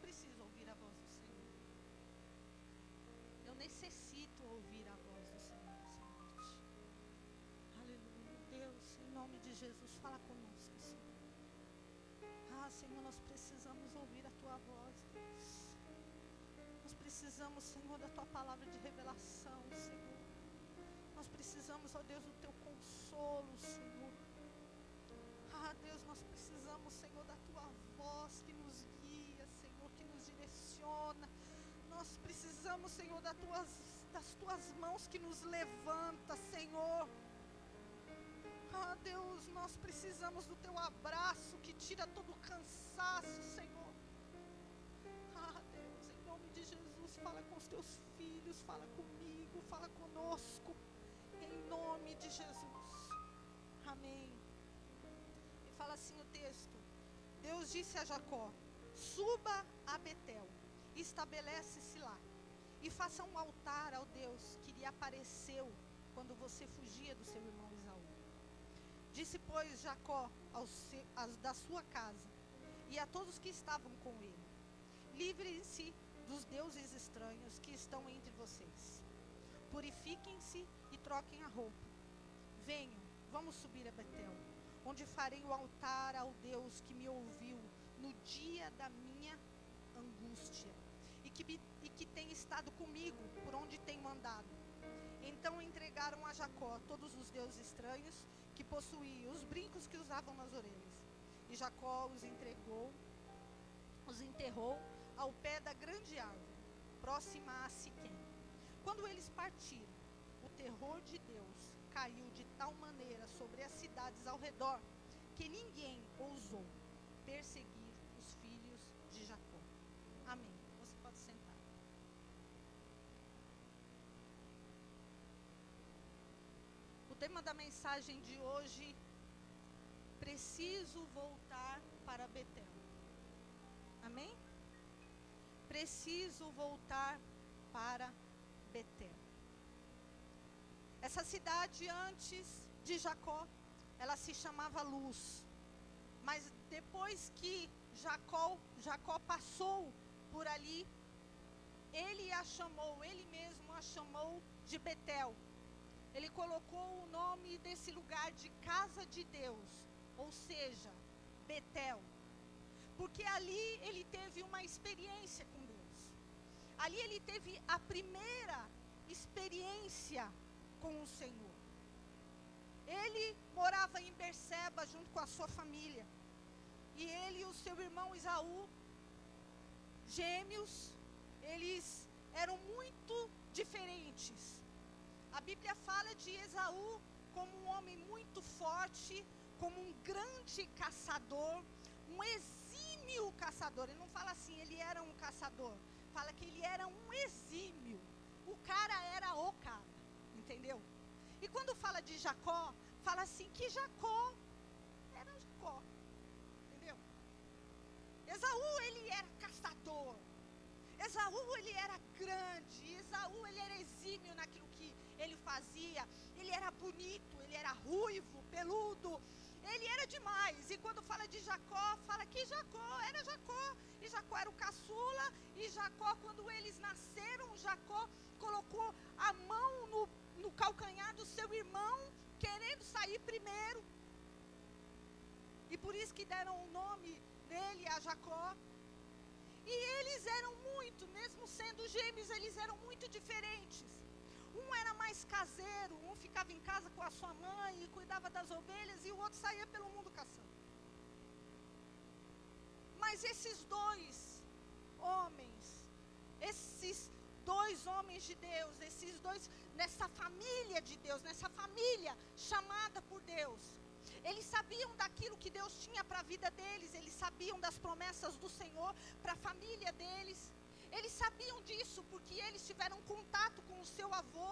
preciso ouvir a voz do Senhor. Eu necessito ouvir a voz do Senhor nessa noite. Aleluia. Deus, em nome de Jesus, fala conosco, Senhor. Senhor, nós precisamos ouvir a Tua voz, Deus. Nós precisamos, Senhor, da Tua palavra de revelação, Senhor. Nós precisamos, ó Deus, do Teu consolo, Senhor. Deus, nós precisamos, Senhor, da Tua voz que nos guia, Senhor, que nos direciona. Nós precisamos, Senhor, das Tuas mãos que nos levanta, Senhor. Deus, nós precisamos do Teu abraço que tira todo o cansaço, Senhor. Deus, em nome de Jesus, fala com os Teus filhos, fala comigo, fala conosco, em nome de Jesus. Amém. E fala assim o texto: Deus disse a Jacó: suba a Betel, estabelece-se lá, e faça um altar ao Deus que lhe apareceu quando você fugia do seu irmão Esaú. Disse, pois, Jacó da sua casa e a todos que estavam com ele: livrem-se dos deuses estranhos que estão entre vocês. Purifiquem-se e troquem a roupa. Venham, vamos subir a Betel, onde farei o altar ao Deus que me ouviu no dia da minha angústia e que tem estado comigo por onde tenho andado. Então entregaram a Jacó todos os deuses estranhos que possuía, os brincos que usavam nas orelhas. E Jacó os enterrou ao pé da grande árvore, próxima a Siquém. Quando eles partiram, o terror de Deus caiu de tal maneira sobre as cidades ao redor, que ninguém ousou perseguir os filhos de Jacó. Amém. Você pode sentar. O tema da mensagem de hoje: preciso voltar para Betel. Amém? Preciso voltar para Betel. Essa cidade, antes de Jacó, ela se chamava Luz. Mas depois que Jacó passou por ali, ele mesmo a chamou de Betel. Ele colocou o nome desse lugar de casa de Deus, ou seja, Betel. Porque ali ele teve uma experiência com Deus. Ali ele teve a primeira experiência com o Senhor. Ele morava em Berseba junto com a sua família. E ele e o seu irmão Esaú, gêmeos, eles eram muito diferentes. A Bíblia fala de Esaú como um homem muito forte, como um grande caçador, um exímio caçador. Ele não fala assim, ele era um caçador. Fala que ele era um exímio. O cara era o cara, entendeu? E quando fala de Jacó, fala assim que Jacó era Jacó, entendeu? Esaú, ele era caçador. Esaú, ele era grande. Esaú, ele era exímio naquilo que ele fazia. Ele era bonito, ele era ruivo, peludo. Ele era demais. E quando fala de Jacó, fala que Jacó era Jacó. E Jacó era o caçula. E Jacó, quando eles nasceram, Jacó colocou a mão no calcanhar do seu irmão, querendo sair primeiro. E por isso que deram o nome dele a Jacó. E eles eram muito, mesmo sendo gêmeos, eles eram muito diferentes. Um era mais caseiro, um ficava em casa com a sua mãe e cuidava das ovelhas, e o outro saía pelo mundo caçando. Mas esses dois homens de Deus, esses dois, nessa família de Deus, nessa família chamada por Deus, eles sabiam daquilo que Deus tinha para a vida deles, eles sabiam das promessas do Senhor para a família deles. Eles sabiam disso porque eles tiveram contato com o seu avô,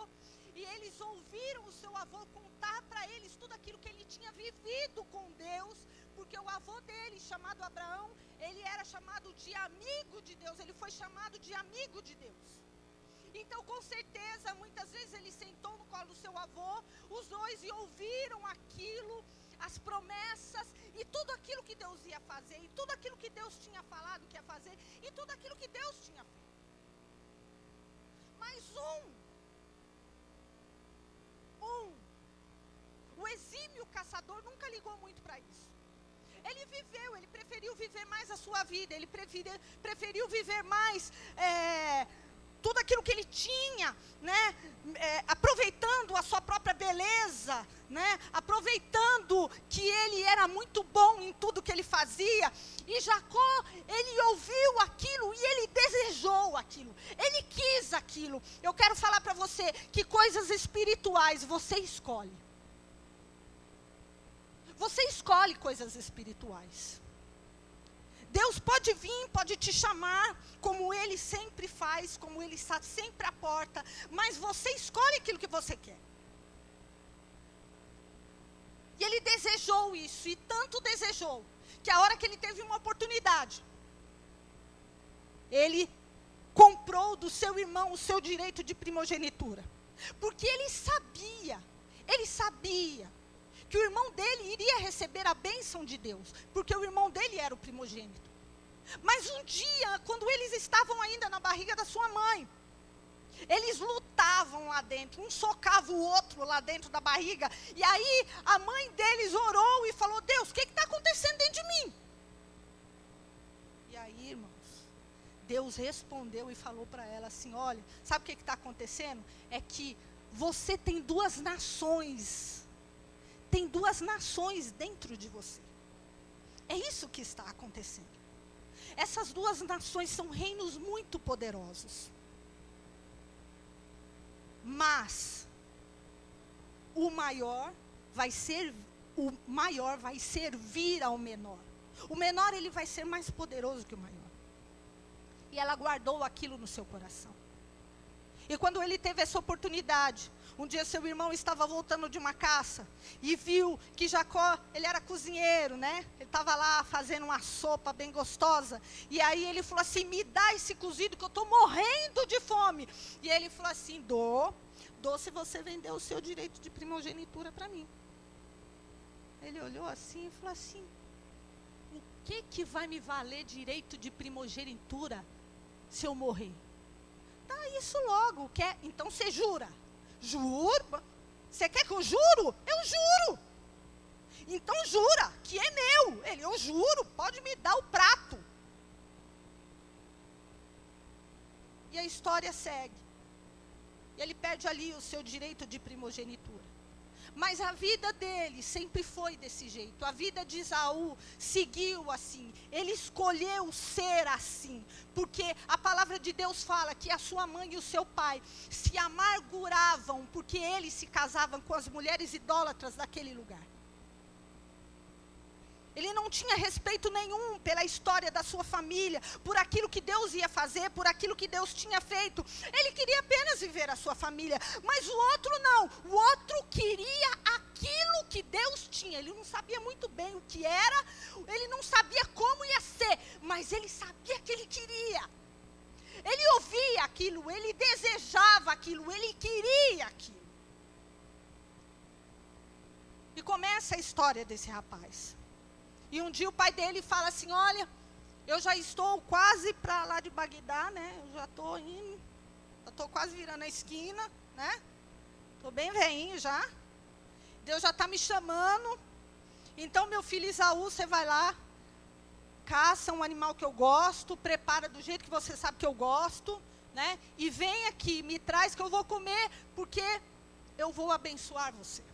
e eles ouviram o seu avô contar para eles tudo aquilo que ele tinha vivido com Deus, porque o avô dele, chamado Abraão, ele era chamado de amigo de Deus, ele foi chamado de amigo de Deus. Então, com certeza, muitas vezes ele sentou no colo do seu avô, os dois, e ouviram aquilo, as as promessas, e tudo aquilo que Deus ia fazer, e tudo aquilo que Deus tinha falado que ia fazer, e tudo aquilo que Deus tinha feito. Mas o exímio caçador nunca ligou muito para isso. Ele preferiu viver mais a sua vida, ele preferiu viver mais tudo aquilo que ele tinha, né? Aproveitando a sua própria beleza, né? Aproveitando que ele era muito bom em tudo que ele fazia. E Jacó, ele ouviu aquilo e ele desejou aquilo, ele quis aquilo. Eu quero falar para você que coisas espirituais você escolhe. Você escolhe coisas espirituais. Deus pode vir, pode te chamar, como Ele sempre faz, como Ele está sempre à porta, mas você escolhe aquilo que você quer. E Ele desejou isso, e tanto desejou, que a hora que Ele teve uma oportunidade, Ele comprou do seu irmão o seu direito de primogenitura. Porque Ele sabia que o irmão dele iria receber a bênção de Deus, porque o irmão dele era o primogênito. Mas um dia, quando eles estavam ainda na barriga da sua mãe, eles lutavam lá dentro, um socava o outro lá dentro da barriga, e aí a mãe deles orou e falou: Deus, o que está acontecendo dentro de mim? E aí, irmãos, Deus respondeu e falou para ela assim: olha, sabe o que está acontecendo? É que você tem duas nações dentro de você. É isso que está acontecendo. Essas duas nações são reinos muito poderosos. Mas o maior vai servir ao menor. O menor, ele vai ser mais poderoso que o maior. E ela guardou aquilo no seu coração. E quando ele teve essa oportunidade, um dia seu irmão estava voltando de uma caça e viu que Jacó, ele era cozinheiro, né? Ele estava lá fazendo uma sopa bem gostosa. E aí ele falou assim: me dá esse cozido que eu estou morrendo de fome. E ele falou assim: dou se você vender o seu direito de primogenitura para mim. Ele olhou assim e falou assim: o que vai me valer direito de primogenitura se eu morrer? Tá, isso logo, quer? Então você jura? Juro? Você quer que eu juro? Eu juro. Então jura, que é meu. Eu juro, pode me dar o prato. E a história segue. E ele perde ali o seu direito de primogenitura. Mas a vida dele sempre foi desse jeito. A vida de Esaú seguiu assim. Ele escolheu ser assim. Porque a palavra de Deus fala que a sua mãe e o seu pai se amarguravam porque eles se casavam com as mulheres idólatras daquele lugar. Ele não tinha respeito nenhum pela história da sua família, por aquilo que Deus ia fazer, por aquilo que Deus tinha feito. Ele queria apenas viver a sua família, mas o outro não. O outro queria aquilo que Deus tinha. Ele não sabia muito bem o que era, ele não sabia como ia ser, mas ele sabia que ele queria. Ele ouvia aquilo, ele desejava aquilo, ele queria aquilo. E começa a história desse rapaz. E um dia o pai dele fala assim: olha, eu já estou quase para lá de Bagdá, né? Eu já estou indo, já estou quase virando a esquina, né? Estou bem velhinho já. Deus já está me chamando. Então, meu filho Esaú, você vai lá, caça um animal que eu gosto, prepara do jeito que você sabe que eu gosto, né? E vem aqui, me traz que eu vou comer, porque eu vou abençoar você.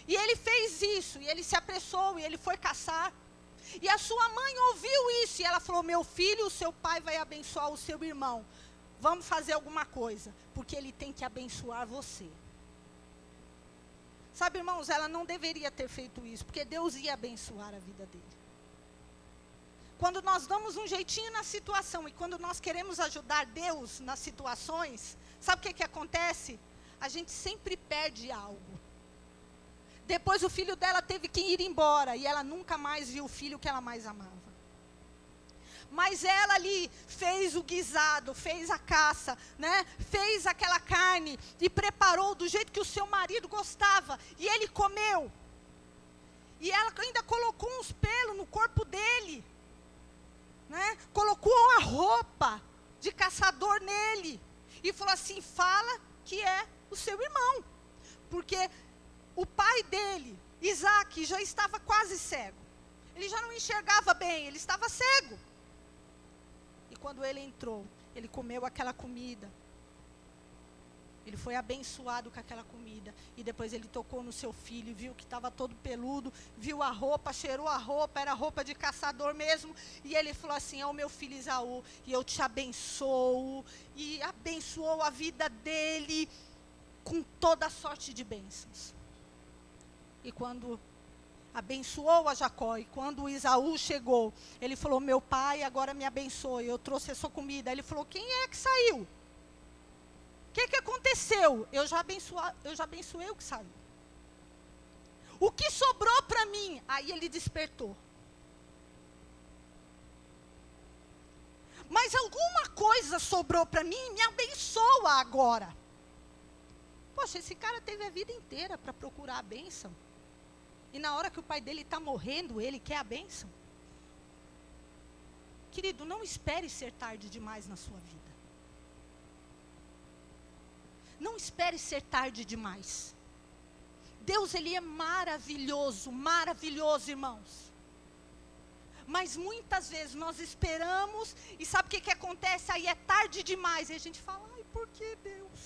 E ele fez isso, e ele se apressou, e ele foi caçar. E a sua mãe ouviu isso, e ela falou: meu filho, o seu pai vai abençoar o seu irmão. Vamos fazer alguma coisa, porque ele tem que abençoar você. Sabe, irmãos, ela não deveria ter feito isso, porque Deus ia abençoar a vida dele. Quando nós damos um jeitinho na situação, e quando nós queremos ajudar Deus nas situações, sabe o que acontece? A gente sempre perde algo. Depois o filho dela teve que ir embora, e ela nunca mais viu o filho que ela mais amava. Mas ela ali fez o guisado, fez a caça, né? Fez aquela carne e preparou do jeito que o seu marido gostava. E ele comeu. E ela ainda colocou uns pelos no corpo dele, né? Colocou a roupa de caçador nele. E falou assim, fala que é o seu irmão. Porque o pai dele, Isaac, já estava quase cego. Ele já não enxergava bem, ele estava cego. E quando ele entrou, ele comeu aquela comida. Ele foi abençoado com aquela comida. E depois ele tocou no seu filho, viu que estava todo peludo, viu a roupa, cheirou a roupa, era roupa de caçador mesmo. E ele falou assim, é o meu filho Esaú, e eu te abençoo. E abençoou a vida dele com toda a sorte de bênçãos. E quando abençoou a Jacó, e quando Esaú chegou, ele falou, meu pai agora me abençoe, eu trouxe a sua comida. Ele falou, quem é que saiu? O que aconteceu? Eu já abençoei o que saiu. O que sobrou para mim? Aí ele despertou. Mas alguma coisa sobrou para mim, me abençoa agora. Poxa, esse cara teve a vida inteira para procurar a bênção. E na hora que o pai dele está morrendo, ele quer a bênção. Querido, não espere ser tarde demais na sua vida. Não espere ser tarde demais. Deus, Ele é maravilhoso, maravilhoso, irmãos. Mas muitas vezes nós esperamos, e sabe o que acontece? Aí é tarde demais, e a gente fala, ai, por que Deus?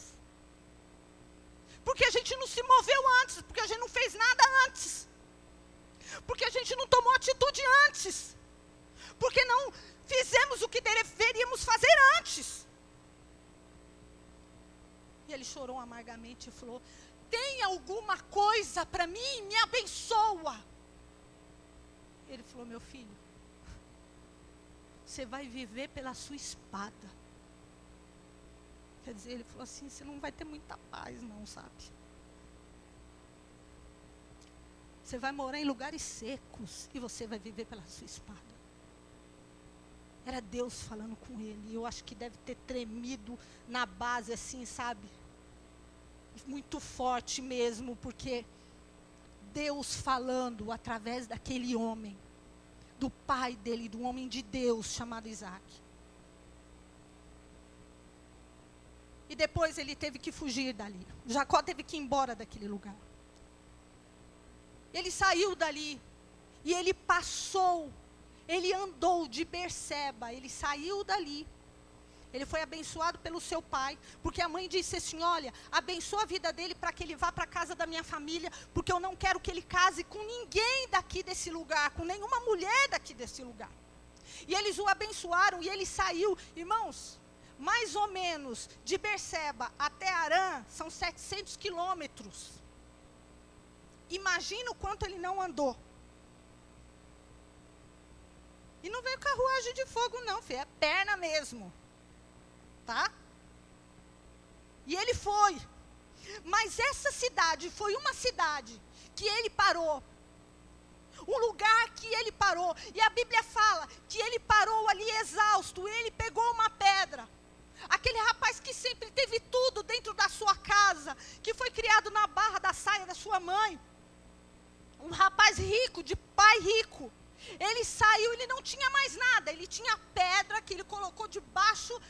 Porque a gente não se moveu antes, porque a gente não fez nada antes. Porque a gente não tomou atitude antes. Porque não fizemos o que deveríamos fazer antes. E ele chorou amargamente e falou, tem alguma coisa para mim? Me abençoa. Ele falou, meu filho, você vai viver pela sua espada. Quer dizer, ele falou assim, você não vai ter muita paz não, sabe? Você vai morar em lugares secos e você vai viver pela sua espada. Era Deus falando com ele. E eu acho que deve ter tremido na base assim, sabe? Muito forte mesmo, porque Deus falando através daquele homem, do pai dele, do homem de Deus chamado Isaac. E depois ele teve que fugir dali. Jacó teve que ir embora daquele lugar. Ele saiu dali e ele passou, ele andou de Berseba, ele saiu dali. Ele foi abençoado pelo seu pai, porque a mãe disse assim, olha, abençoa a vida dele para que ele vá para a casa da minha família, porque eu não quero que ele case com ninguém daqui desse lugar, com nenhuma mulher daqui desse lugar. E eles o abençoaram e ele saiu. Irmãos, mais ou menos de Berseba até Harã são 700 quilômetros. Imagina o quanto ele não andou. E não veio carruagem de fogo não, filho, é perna mesmo. Tá? E ele foi. Mas essa cidade foi uma cidade que ele parou. Um lugar que ele parou. E a Bíblia fala que ele parou ali exausto. Ele pegou uma pedra. Aquele rapaz que sempre teve tudo dentro da sua casa, que foi criado na barra da saia da sua mãe. Um rapaz rico, de pai rico. Ele saiu, ele não tinha mais nada. Ele tinha pedra que ele colocou debaixo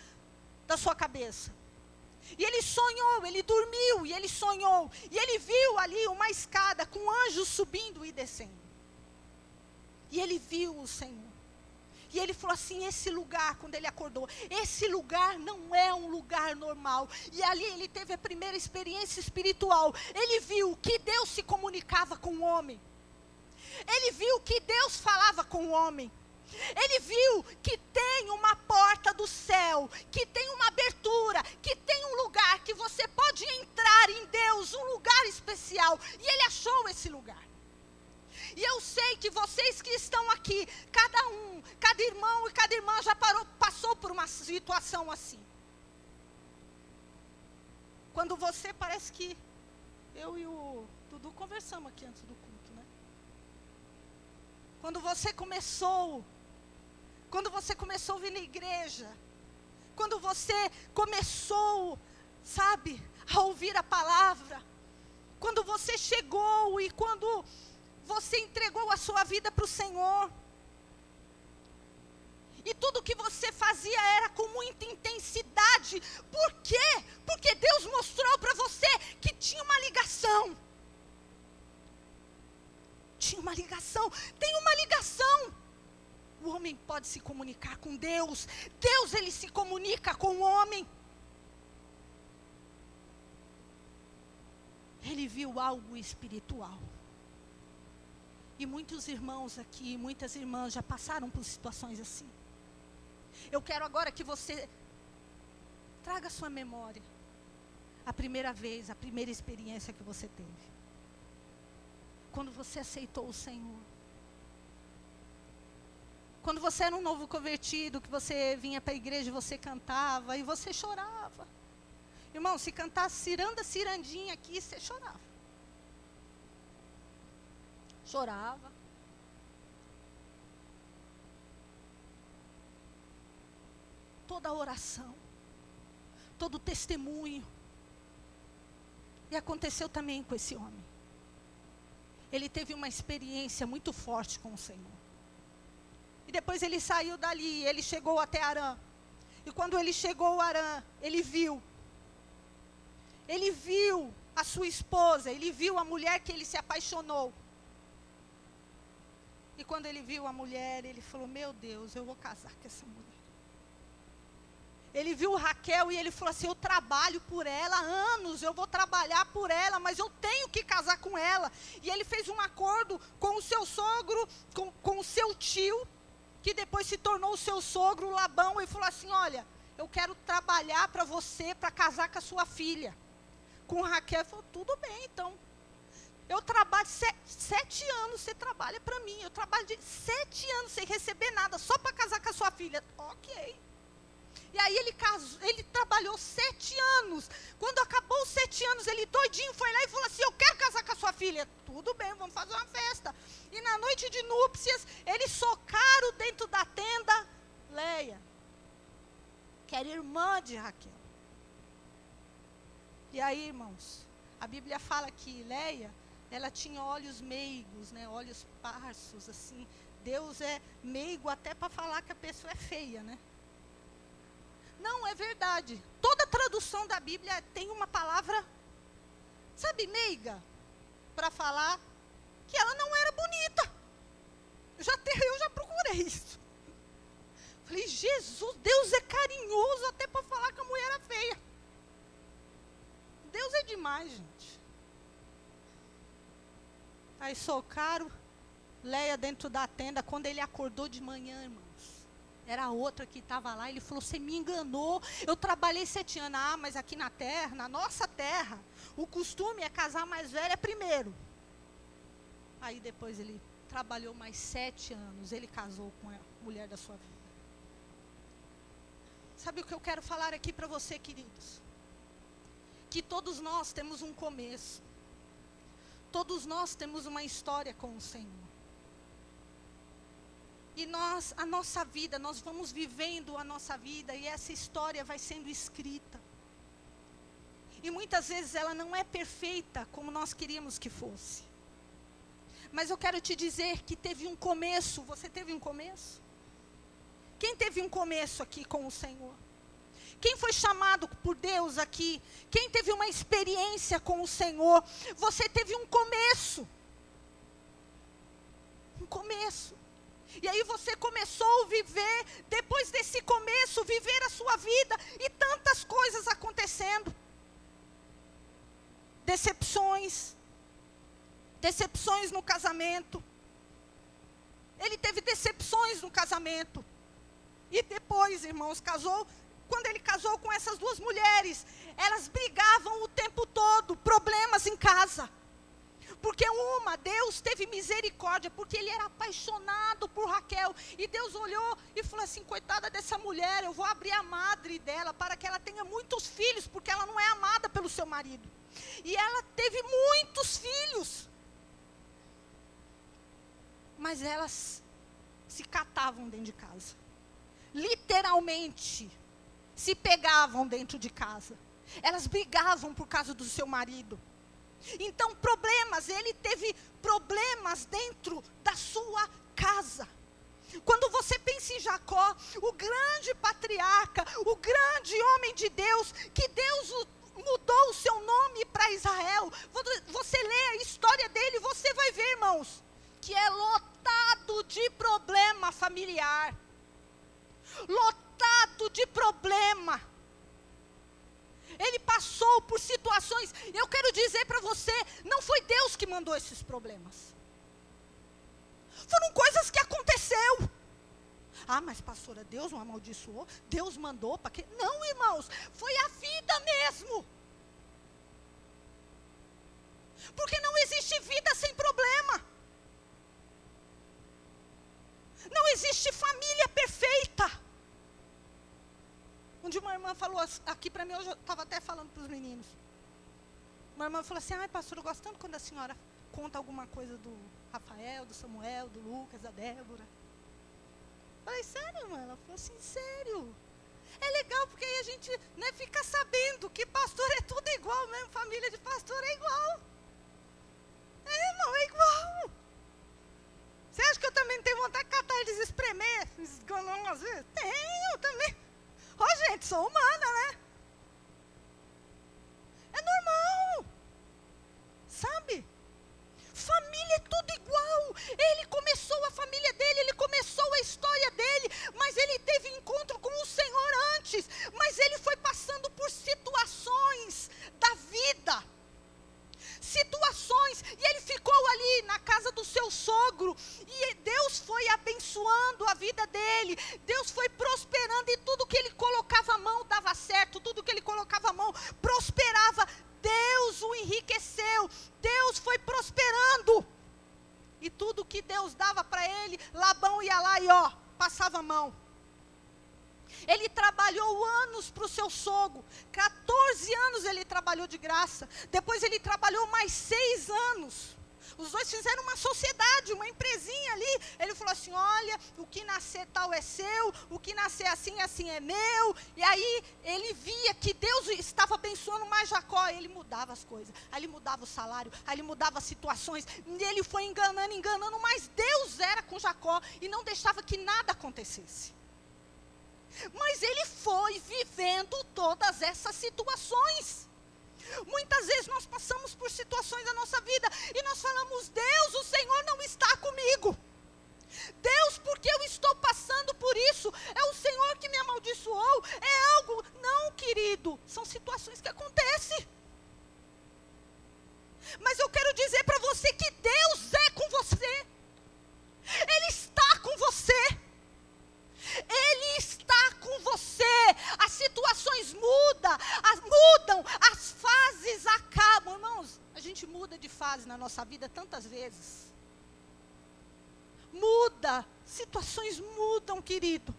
da sua cabeça. E ele sonhou, ele dormiu e ele sonhou. E ele viu ali uma escada com anjos subindo e descendo. E ele viu o Senhor. E ele falou assim, esse lugar, quando ele acordou, esse lugar não é um lugar normal. E ali ele teve a primeira experiência espiritual. Ele viu que Deus se comunicava com o homem. Ele viu que Deus falava com o homem. Ele viu que tem uma porta do céu, que tem uma abertura, que tem um lugar que você pode entrar em Deus, um lugar especial. E ele achou esse lugar. E eu sei que vocês que estão aqui, cada irmão e cada irmã já passou por uma situação assim. Quando você parece que eu e o Dudu conversamos aqui antes do culto, né? Quando você começou a vir na igreja, quando você começou, sabe, a ouvir a palavra, quando você chegou e quando você entregou a sua vida para o Senhor. E tudo que você fazia era com muita intensidade. Por quê? Porque Deus mostrou para você que tinha uma ligação. Tinha uma ligação. Tem uma ligação. O homem pode se comunicar com Deus. Deus, ele se comunica com o homem. Ele viu algo espiritual. E muitos irmãos aqui, muitas irmãs já passaram por situações assim. Eu quero agora que você traga à sua memória a primeira vez, a primeira experiência que você teve. Quando você aceitou o Senhor. Quando você era um novo convertido, que você vinha para a igreja e você cantava e você chorava. Irmão, se cantasse ciranda, cirandinha aqui, você chorava. Chorava. Toda a oração, todo o testemunho. E aconteceu também com esse homem. Ele teve uma experiência muito forte com o Senhor. E depois ele saiu dali, ele chegou até Harã. E quando ele chegou a Harã, ele viu a sua esposa, ele viu a mulher que ele se apaixonou. E quando ele viu a mulher, ele falou, meu Deus, eu vou casar com essa mulher. Ele viu Raquel e ele falou assim, eu trabalho por ela há anos, eu vou trabalhar por ela, mas eu tenho que casar com ela. E ele fez um acordo com o seu sogro, com o seu tio, que depois se tornou o seu sogro, Labão, e falou assim, olha, eu quero trabalhar para você, para casar com a sua filha. Com Raquel, ele falou, tudo bem, então. Eu trabalho 7 anos, você trabalha para mim. Eu trabalho de 7 anos sem receber nada, só para casar com a sua filha. Ok. E aí ele trabalhou 7 anos. Quando acabou os 7 anos, ele doidinho foi lá e falou assim, eu quero casar com a sua filha. Tudo bem, vamos fazer uma festa. E na noite de núpcias, eles socaram dentro da tenda Leia, que era irmã de Raquel. E aí, irmãos, a Bíblia fala que Leia, ela tinha olhos meigos, né, olhos parsos, assim. Deus é meigo até para falar que a pessoa é feia, né? Não, é verdade. Toda tradução da Bíblia tem uma palavra, sabe, meiga, para falar que ela não era bonita. Eu já procurei isso. Falei, Jesus, Deus é carinhoso até para falar que a mulher era feia. Deus é demais, gente. Aí socaram Leia dentro da tenda. Quando ele acordou de manhã, irmãos, era a outra que estava lá. Ele falou, você me enganou. Eu trabalhei 7 anos. Ah, mas aqui na terra, na nossa terra, o costume é casar mais velha primeiro. Aí depois ele trabalhou mais 7 anos. Ele casou com a mulher da sua vida. Sabe o que eu quero falar aqui para você, queridos? Que todos nós temos um começo. Todos nós temos uma história com o Senhor. E a nossa vida, nós vamos vivendo a nossa vida e essa história vai sendo escrita. E muitas vezes ela não é perfeita como nós queríamos que fosse. Mas eu quero te dizer que teve um começo. Você teve um começo? Quem teve um começo aqui com o Senhor? Quem foi chamado por Deus aqui? Quem teve uma experiência com o Senhor? Você teve um começo. Um começo. E aí você começou a viver, depois desse começo, viver a sua vida. E tantas coisas acontecendo. Decepções no casamento. Ele teve decepções no casamento. E depois, irmãos, quando ele casou com essas 2 mulheres, elas brigavam o tempo todo, problemas em casa. Porque Deus teve misericórdia, porque ele era apaixonado por Raquel. E Deus olhou e falou assim, coitada dessa mulher, eu vou abrir a madre dela para que ela tenha muitos filhos, porque ela não é amada pelo seu marido. E ela teve muitos filhos. Mas elas se catavam dentro de casa. Literalmente, se pegavam dentro de casa. Elas brigavam por causa do seu marido. Então problemas, ele teve problemas dentro da sua casa. Quando você pensa em Jacó, o grande patriarca, o grande homem de Deus, que Deus mudou o seu nome para Israel. Você lê a história dele, você vai ver, irmãos, que é lotado de problema familiar. Lotado de problema. Ele passou por situações, eu quero dizer para você, não foi Deus que mandou esses problemas. Foram coisas que aconteceu. Ah, mas pastora, Deus o amaldiçoou? Deus mandou para quê? Não, irmãos, foi a vida mesmo. Porque não existe vida sem problema. Não existe família perfeita. Onde uma irmã falou aqui para mim, eu estava até falando para os meninos. Uma irmã falou assim, ai pastor, eu gosto tanto quando a senhora conta alguma coisa do Rafael, do Samuel, do Lucas, da Débora. Falei, sério, irmã? Ela falou assim, sério. É legal porque aí a gente, né, fica sabendo que pastor é tudo igual mesmo, família de pastor é igual. É, irmão, é igual. Você acha que eu também tenho vontade de catar eles espremer? Esganando às vezes? Tenho também. Ó, gente, sou humana, né? É normal. Sabe? Família é tudo igual. Ele começou a família dele, ele começou a história dele, mas ele teve encontro com o Senhor antes. Mas ele foi passando por situações da vida. Situações, e ele ficou ali na casa do seu sogro, e Deus foi abençoando a vida dele, Deus foi prosperando, e tudo que ele colocava a mão dava certo, tudo que ele colocava a mão prosperava, Deus o enriqueceu, Deus foi prosperando, e tudo que Deus dava para ele, Labão ia lá e ó, passava a mão. Ele trabalhou anos para o seu sogro, 14 anos ele trabalhou de graça, depois ele trabalhou mais 6 anos, os dois fizeram uma sociedade, uma empresinha ali, ele falou assim, olha, o que nascer tal é seu, o que nascer assim, assim é meu, e aí ele via que Deus estava abençoando mais Jacó, ele mudava as coisas, aí ele mudava o salário, aí ele mudava as situações, e ele foi enganando, mas Deus era com Jacó, e não deixava que nada acontecesse. Mas ele foi vivendo todas essas situações. Muitas vezes nós passamos por situações da nossa vida e nós falamos, Deus, o Senhor não está comigo. Deus, porque eu estou passando por isso? É o Senhor que me amaldiçoou? É algo? Não, querido, são situações que acontecem. Mas eu quero dizer para você que Deus é com você. Ele está com você. Ele está com você. As situações mudam, as fases acabam. Irmãos, a gente muda de fase na nossa vida tantas vezes. Muda, situações mudam, querido.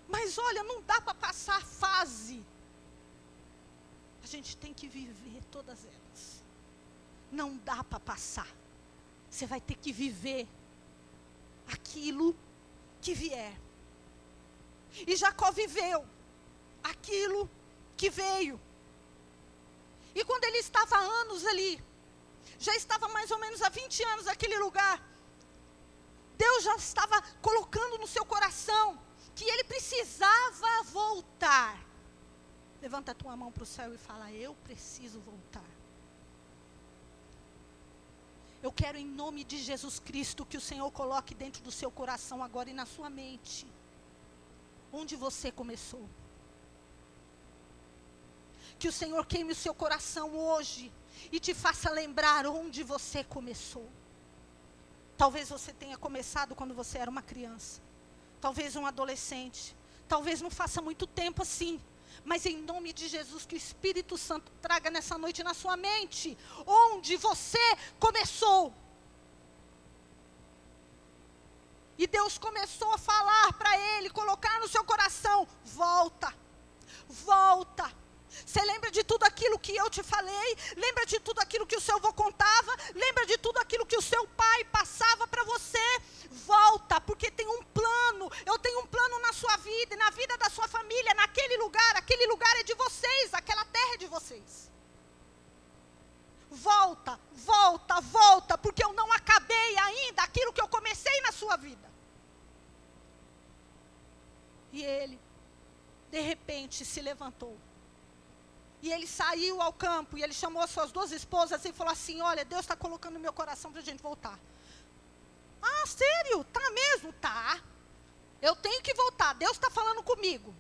Mas olha, não dá para passar a fase. A gente tem que viver todas elas. Não dá para passar. Você vai ter que viver aquilo que vier. E Jacó viveu aquilo que veio. E quando ele estava há anos ali, já estava mais ou menos há 20 anos naquele lugar, Deus já estava colocando no seu coração que ele precisava voltar. Levanta a tua mão para o céu e fala, eu preciso voltar. Eu quero em nome de Jesus Cristo que o Senhor coloque dentro do seu coração agora e na sua mente. Onde você começou. Que o Senhor queime o seu coração hoje e te faça lembrar onde você começou. Talvez você tenha começado quando você era uma criança. Talvez um adolescente. Talvez não faça muito tempo assim. Mas em nome de Jesus, que o Espírito Santo traga nessa noite na sua mente, onde você começou. E Deus começou a falar para ele, colocar no seu coração, volta, volta. Você lembra de tudo aquilo que eu te falei? Lembra de tudo aquilo que o seu avô contava? Lembra de tudo aquilo que o seu pai passava para você? Volta, porque tem um plano. Eu tenho um plano na sua vida e na vida da sua família, naquele lugar. Aquele lugar é de vocês, aquela terra é de vocês. repente se levantou. E ele saiu ao campo, e ele chamou as suas 2 esposas e falou assim, olha, Deus está colocando no meu coração para a gente voltar. Ah, sério? Tá mesmo? Tá. Eu tenho que voltar, Deus está falando comigo.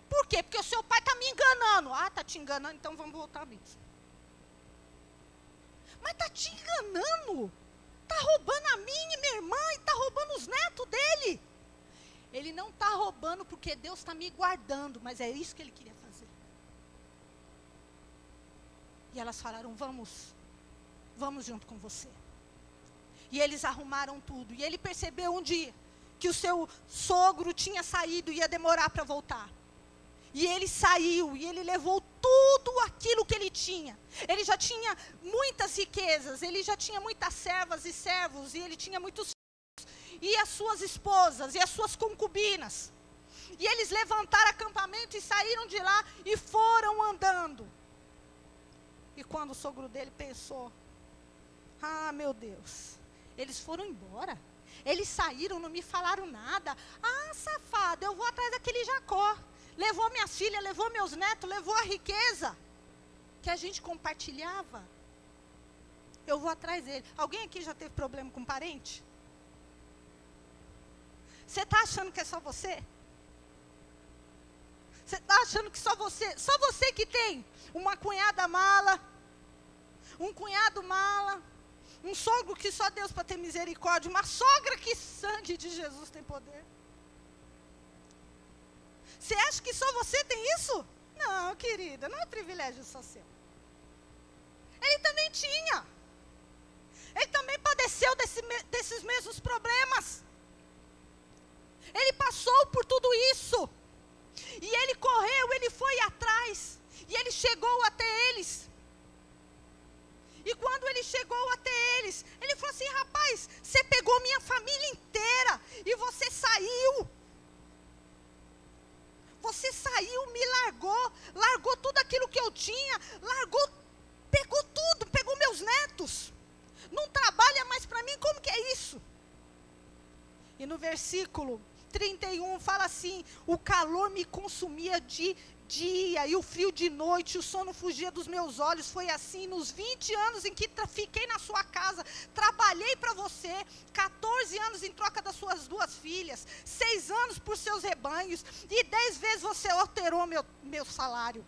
Por quê? Porque o seu pai está me enganando. Ah, está te enganando, então vamos voltar mesmo. Mas está te enganando. Está roubando a mim e minha irmã, e está roubando os netos dele. Ele não está roubando porque Deus está me guardando, mas é isso que ele queria fazer. E elas falaram, vamos junto com você. E eles arrumaram tudo. E ele percebeu um dia que o seu sogro tinha saído e ia demorar para voltar. E ele saiu, e ele levou tudo aquilo que ele tinha. Ele já tinha muitas riquezas, ele já tinha muitas servas e servos, e ele tinha muitos filhos, e as suas esposas, e as suas concubinas. E eles levantaram acampamento e saíram de lá e foram andando. E quando o sogro dele pensou, ah, meu Deus, eles foram embora. Eles saíram, não me falaram nada. Ah, safado, eu vou atrás daquele Jacó. Levou minhas filhas, levou meus netos, levou a riqueza que a gente compartilhava. Eu vou atrás dele. Alguém aqui já teve problema com parente? Você está achando que é só você? Você está achando que só você que tem uma cunhada mala, um cunhado mala, um sogro que só Deus para ter misericórdia, uma sogra que sangue de Jesus tem poder? Você acha que só você tem isso? Não, querida, não é privilégio só seu. Ele também tinha. Ele também padeceu desses mesmos problemas. Ele passou por tudo isso. E ele correu, ele foi atrás. E ele chegou até eles. E quando ele chegou até eles, ele falou assim, rapaz, você pegou minha família inteira e você saiu. Você saiu, me largou tudo aquilo que eu tinha, pegou tudo, pegou meus netos. Não trabalha mais para mim, como que é isso? E no versículo 31 fala assim, o calor me consumia de dia e o frio de noite, o sono fugia dos meus olhos. Foi assim nos 20 anos em que fiquei na sua casa, trabalhei para você, 14 anos em troca das suas 2 filhas, 6 anos por seus rebanhos, e 10 vezes você alterou meu salário.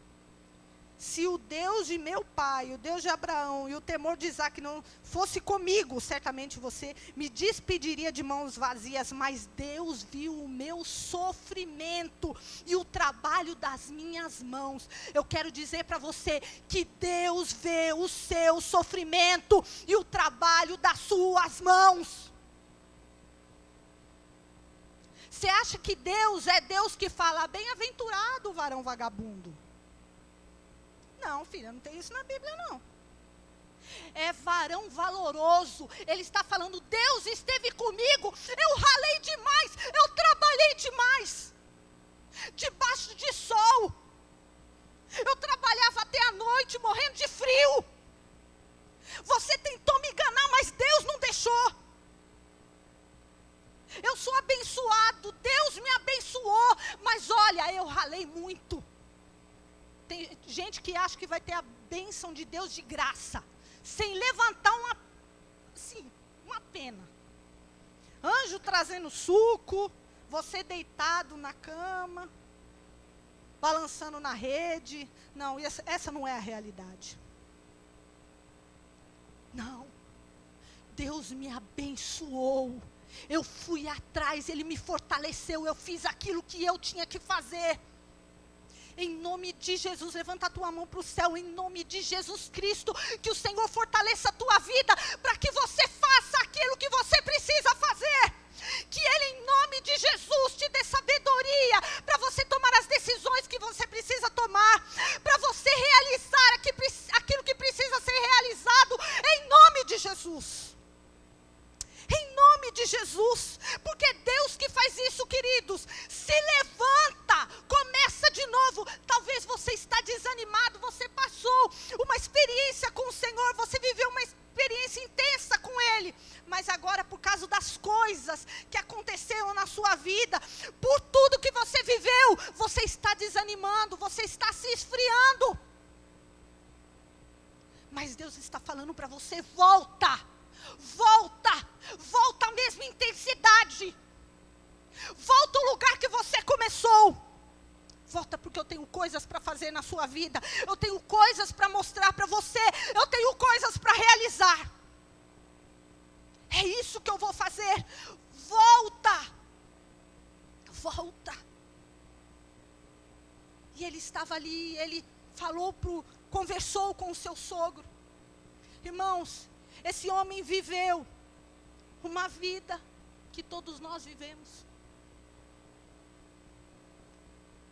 Se o Deus de meu pai, o Deus de Abraão e o temor de Isaac não fosse comigo, certamente você me despediria de mãos vazias, mas Deus viu o meu sofrimento e o trabalho das minhas mãos. Eu quero dizer para você que Deus vê o seu sofrimento e o trabalho das suas mãos. Você acha que Deus é Deus que fala, bem-aventurado o varão vagabundo? Não, filha, não tem isso na Bíblia, não. É varão valoroso. Ele está falando, Deus esteve comigo, eu ralei demais, eu trabalhei demais, debaixo de sol, eu trabalhava até a noite, morrendo de frio. Você tentou me enganar, mas Deus não deixou. Eu sou abençoado, Deus me abençoou, mas olha, eu ralei muito. Tem gente que acha que vai ter a bênção de Deus de graça, sem levantar uma pena. Anjo trazendo suco, você deitado na cama, balançando na rede. Não, essa não é a realidade. Não, Deus me abençoou. Eu fui atrás, Ele me fortaleceu, eu fiz aquilo que eu tinha que fazer. Em nome de Jesus, levanta a tua mão para o céu, em nome de Jesus Cristo, que o Senhor fortaleça a tua vida, para que você faça aquilo que você precisa fazer. Que Ele, em nome de Jesus, te dê sabedoria, para você tomar as decisões que você precisa tomar, para você realizar aquilo que precisa ser realizado, em nome de Jesus. Em nome de Jesus, porque é Deus que faz isso, queridos. Se levanta, começa de novo. Talvez você está desanimado, você passou uma experiência com o Senhor, você viveu uma experiência intensa com Ele, mas agora por por causa das coisas que aconteceram na sua vida, por tudo que você viveu, você está desanimando, você está se esfriando. Mas Deus está falando para você: volta, volta, volta à mesma intensidade, volta ao lugar que você começou. Volta, porque eu tenho coisas para fazer na sua vida, eu tenho coisas para mostrar para você, eu tenho coisas para realizar. É isso que eu vou fazer. Volta, volta. E ele estava ali, ele conversou com o seu sogro. Irmãos, esse homem viveu uma vida que todos nós vivemos.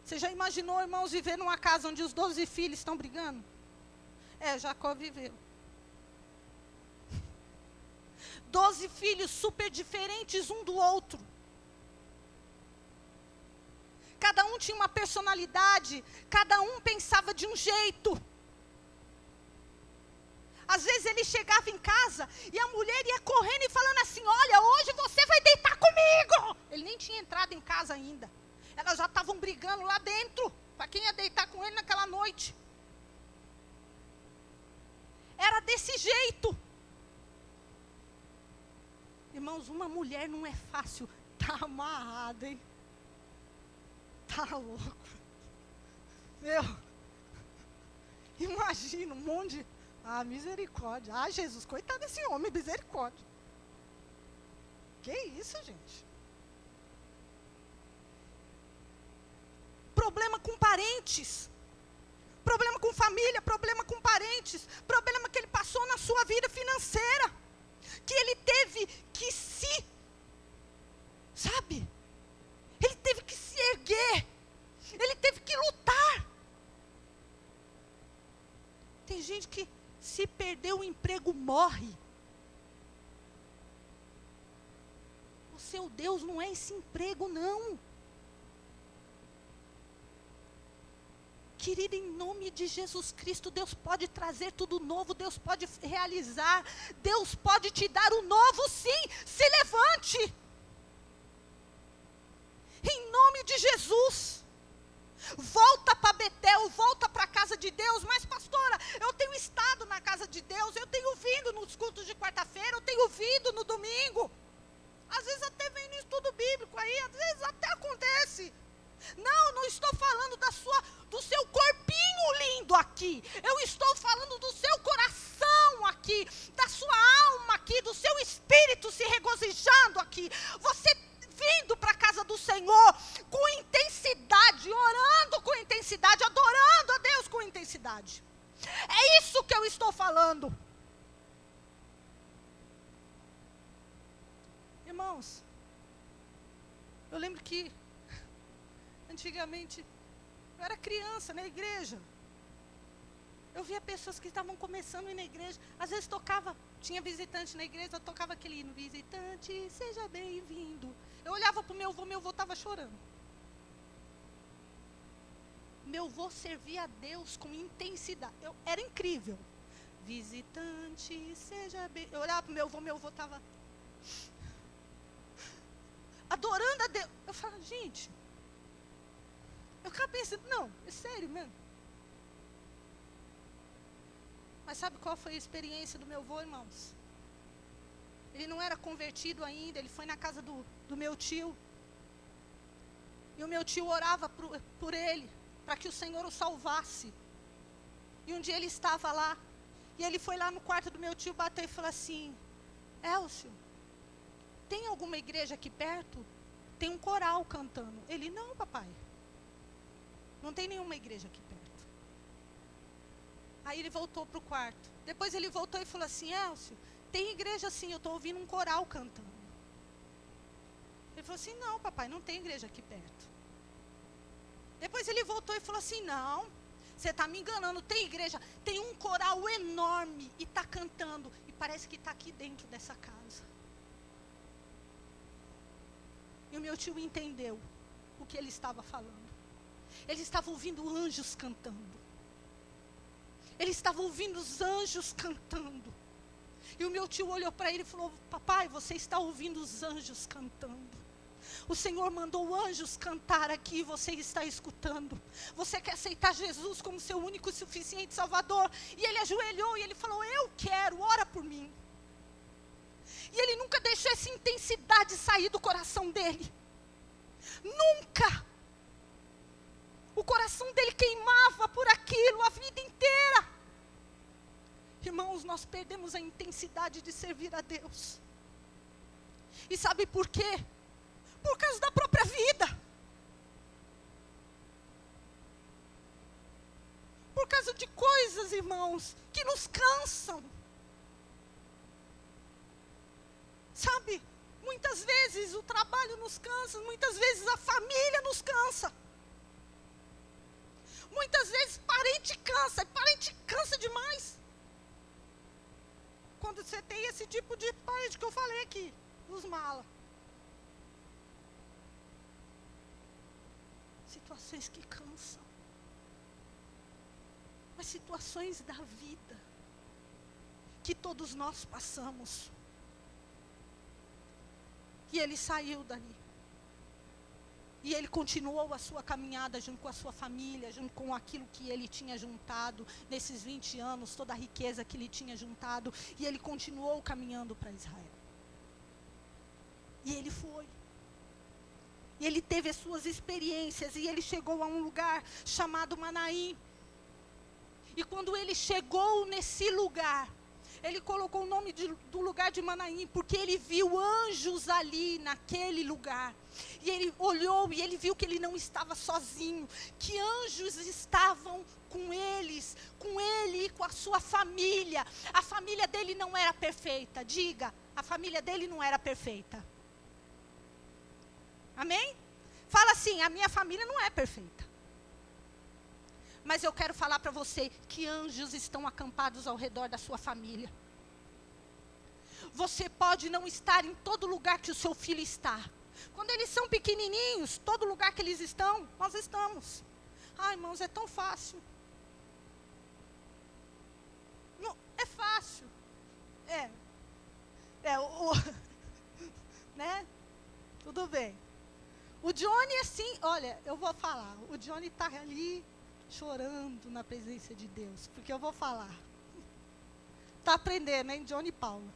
Você já imaginou, irmãos, viver numa casa onde os 12 filhos estão brigando? Jacó viveu. 12 filhos super diferentes um do outro. Cada um tinha uma personalidade, cada um pensava de um jeito. Às vezes ele chegava em casa e a mulher ia correndo e falando assim: olha, hoje você vai deitar comigo. Ele nem tinha entrado em casa ainda. Elas já estavam brigando lá dentro, para quem ia deitar com ele naquela noite. Era desse jeito. Irmãos, uma mulher não é fácil. Tá amarrada, hein? Tá louco. Meu, imagina um monte de... misericórdia. Jesus, coitado desse homem, misericórdia. Que isso, gente? Problema com parentes, problema com família, problema com parentes, problema que ele passou na sua vida financeira, que ele teve que ele teve que se erguer, ele teve que lutar. Tem gente que, se perder o emprego, morre. O seu Deus não é esse emprego, não. Querido, em nome de Jesus Cristo, Deus pode trazer tudo novo, Deus pode realizar, Deus pode te dar o novo, sim. Se levante. Em nome de Jesus. Volta para Betel, volta para a casa de Deus. Mas pastora, eu tenho estado na casa de Deus, eu tenho vindo nos cultos de quarta-feira, eu tenho vindo no domingo. Às vezes até vem no estudo bíblico aí, às vezes até acontece. Não estou falando do seu corpinho lindo aqui. Eu estou falando do seu coração aqui, da sua alma aqui, do seu espírito se regozijando aqui. Você vindo para a casa do Senhor com intensidade, orando com intensidade, adorando a Deus com intensidade. É isso que eu estou falando. Irmãos, eu lembro que antigamente, eu era criança na igreja. Eu via pessoas que estavam começando a ir na igreja. Às vezes tinha visitante na igreja, eu tocava aquele hino: visitante, seja bem-vindo. Eu olhava para o meu avô estava chorando. Meu avô servia a Deus com intensidade. Era incrível. Visitante, seja bem... Eu olhava para o meu avô estava adorando a Deus. Eu falava: gente... Eu ficava pensando, não, é sério mesmo. Mas sabe qual foi a experiência do meu avô, irmãos? Ele não era convertido ainda, ele foi na casa do meu tio. E o meu tio orava por ele, para que o Senhor o salvasse. E um dia ele estava lá, e ele foi lá no quarto do meu tio, bateu e falou assim: Elcio, tem alguma igreja aqui perto? Tem um coral cantando. Ele: não, papai. Não tem nenhuma igreja aqui perto. Aí ele voltou para o quarto. Depois ele voltou e falou assim: Elcio, tem igreja sim, eu estou ouvindo um coral cantando. Ele falou assim: não, papai, não tem igreja aqui perto. Depois ele voltou e falou assim: não, você está me enganando, tem igreja, tem um coral enorme e está cantando. E parece que está aqui dentro dessa casa. E o meu tio entendeu o que ele estava falando. Ele estava ouvindo anjos cantando. Ele estava ouvindo os anjos cantando. E o meu tio olhou para ele e falou: papai, você está ouvindo os anjos cantando. O Senhor mandou anjos cantar aqui, você está escutando. Você quer aceitar Jesus como seu único e suficiente Salvador? E ele ajoelhou e ele falou: eu quero, ora por mim. E ele nunca deixou essa intensidade sair do coração dele. Nunca. O coração dele queimava por aquilo a vida inteira. Irmãos, nós perdemos a intensidade de servir a Deus. E sabe por quê? Por causa da própria vida. Por causa de coisas, irmãos, que nos cansam. Sabe, muitas vezes o trabalho nos cansa, muitas vezes a família nos cansa. Muitas vezes parente cansa demais. Quando você tem esse tipo de parente que eu falei aqui, os malas. Situações que cansam. Mas situações da vida que todos nós passamos. E ele saiu dali. E ele continuou a sua caminhada junto com a sua família, junto com aquilo que ele tinha juntado nesses 20 anos, toda a riqueza que ele tinha juntado. E ele continuou caminhando para Israel. E ele foi. E ele teve as suas experiências. E ele chegou a um lugar chamado Manaim. E quando ele chegou nesse lugar, ele colocou o nome do lugar de Manaim, porque ele viu anjos ali naquele lugar. E ele olhou e ele viu que ele não estava sozinho, que anjos estavam com ele e com a sua família. A família dele não era perfeita, diga, a família dele não era perfeita. Amém? Fala assim: a minha família não é perfeita. Mas eu quero falar para você que anjos estão acampados ao redor da sua família. Você pode não estar em todo lugar que o seu filho está. Quando eles são pequenininhos, todo lugar que eles estão, nós estamos. Ai, irmãos, é tão fácil. Não, é fácil. Né? Tudo bem. O Johnny, assim, olha, eu vou falar. O Johnny está ali chorando na presença de Deus, porque eu vou falar. Está aprendendo, hein, Johnny e Paula?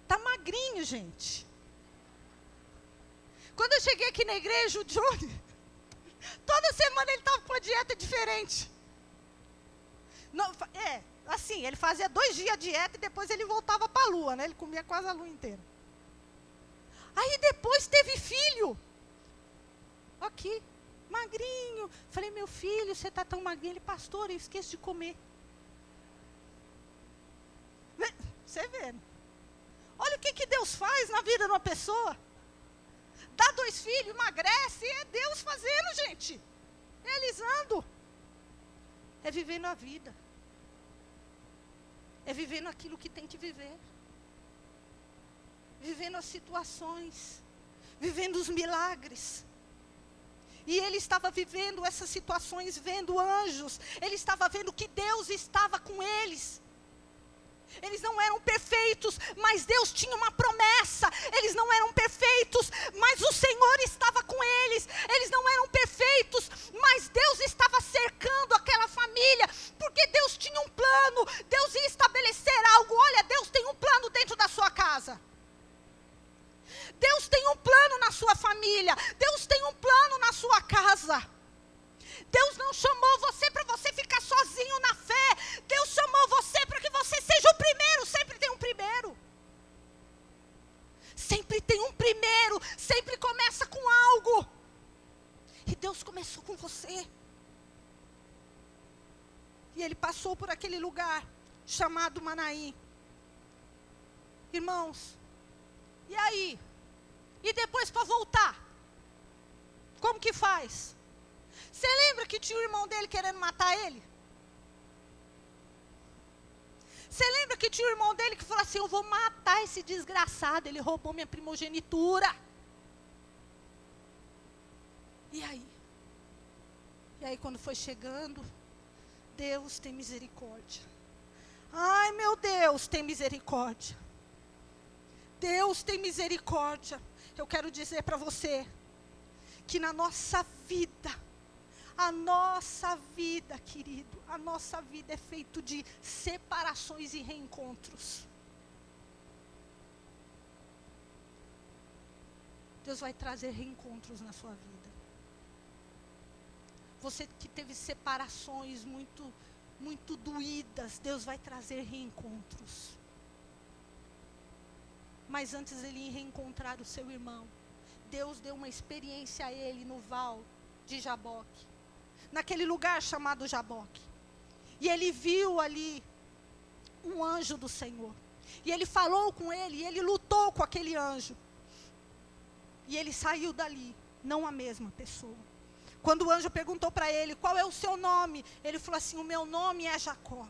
Está magrinho, gente. Quando eu cheguei aqui na igreja, o Johnny, toda semana ele estava com uma dieta diferente. Não, assim, ele fazia 2 dias de dieta e depois ele voltava para a lua, né? Ele comia quase a lua inteira. Aí depois teve filho. Aqui. Magrinho. Falei: meu filho, você está tão magrinho. Ele: pastor, eu esqueço de comer. Você vê. Olha o que Deus faz na vida de uma pessoa. Dá 2 filhos, emagrece. É Deus fazendo, gente. Realizando. É vivendo a vida. É vivendo aquilo que tem que viver. Vivendo as situações. Vivendo os milagres. E ele estava vivendo essas situações, vendo anjos. Ele estava vendo que Deus estava com eles. Eles não eram perfeitos, mas Deus tinha uma promessa. Eles não eram perfeitos, mas o Senhor estava com eles. Eles não eram perfeitos, mas Deus estava cercando aquela família. Porque Deus tinha um plano. Deus ia estabelecer algo. Olha, Deus tem um plano dentro da sua casa. Deus tem um plano na sua família. Deus tem um plano na sua casa. Deus não chamou você para você ficar sozinho na fé. Deus chamou você para que você seja o primeiro. Sempre tem um primeiro. Sempre tem um primeiro. Sempre começa com algo. E Deus começou com você. E ele passou por aquele lugar chamado Manaim. Irmãos, e aí? E depois para voltar? Como que faz? Você lembra que tinha o irmão dele querendo matar ele? Você lembra que tinha o irmão dele que falou assim: eu vou matar esse desgraçado, ele roubou minha primogenitura. E aí? E aí quando foi chegando, Deus tem misericórdia. Ai, meu Deus, tem misericórdia. Deus tem misericórdia. Eu quero dizer para você que na nossa vida, querido, a nossa vida é feita de separações e reencontros. Deus vai trazer reencontros na sua vida. Você que teve separações muito doídas, Deus vai trazer reencontros. Mas antes de ele reencontrar o seu irmão, Deus deu uma experiência a ele no val de Jaboque, naquele lugar chamado Jaboque. E ele viu ali um anjo do Senhor. E ele falou com ele, e ele lutou com aquele anjo. E ele saiu dali, não a mesma pessoa. Quando o anjo perguntou para ele, qual é o seu nome? Ele falou assim, o meu nome é Jacó.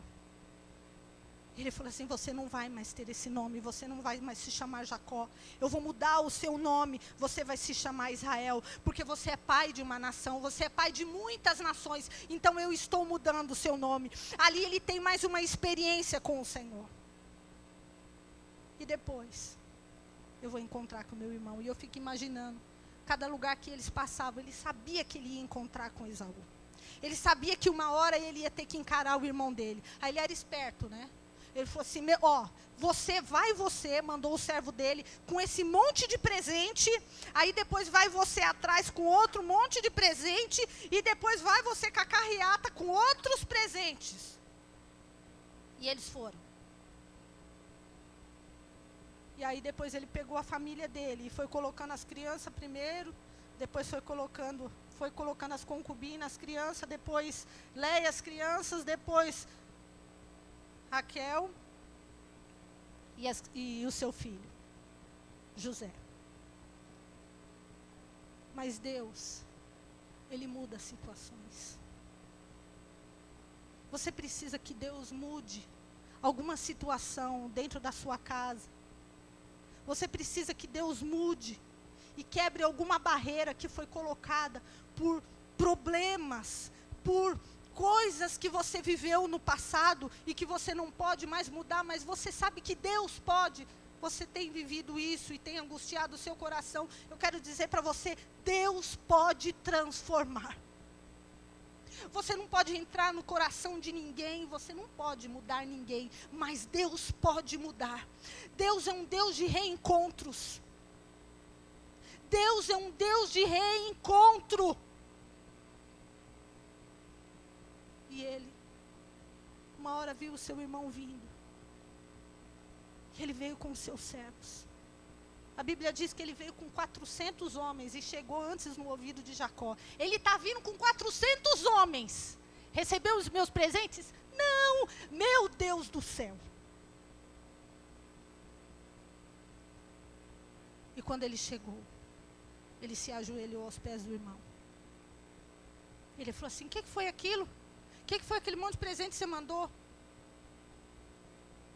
Ele falou assim, você não vai mais ter esse nome, você não vai mais se chamar Jacó. Eu vou mudar o seu nome, você vai se chamar Israel, porque você é pai de uma nação, você é pai de muitas nações, então eu estou mudando o seu nome. Ali ele tem mais uma experiência com o Senhor. E depois, eu vou encontrar com meu irmão. E eu fico imaginando, cada lugar que eles passavam, ele sabia que ele ia encontrar com Esaú. Ele sabia que uma hora ele ia ter que encarar o irmão dele. Aí ele era esperto, né? Ele falou assim, você mandou o servo dele com esse monte de presente, aí depois vai você atrás com outro monte de presente, e depois vai você com a carreata com outros presentes. E eles foram. E aí depois ele pegou a família dele, e foi colocando as crianças primeiro, depois foi colocando as concubinas, as crianças, depois Léia, as crianças, depois Raquel e o seu filho, José. Mas Deus, Ele muda situações. Você precisa que Deus mude alguma situação dentro da sua casa. Você precisa que Deus mude e quebre alguma barreira que foi colocada por problemas, por coisas que você viveu no passado e que você não pode mais mudar, mas você sabe que Deus pode. Você tem vivido isso e tem angustiado o seu coração. Eu quero dizer para você, Deus pode transformar. Você não pode entrar no coração de ninguém, você não pode mudar ninguém, mas Deus pode mudar. Deus é um Deus de reencontros. Deus é um Deus de reencontro. E ele, uma hora viu o seu irmão vindo. E ele veio com os seus servos. A Bíblia diz que ele veio com 400 homens e chegou antes no ouvido de Jacó. Ele está vindo com 400 homens. Recebeu os meus presentes? Não, meu Deus do céu. E quando ele chegou, ele se ajoelhou aos pés do irmão. Ele falou assim, o que foi aquilo? O que foi aquele monte de presente que você mandou?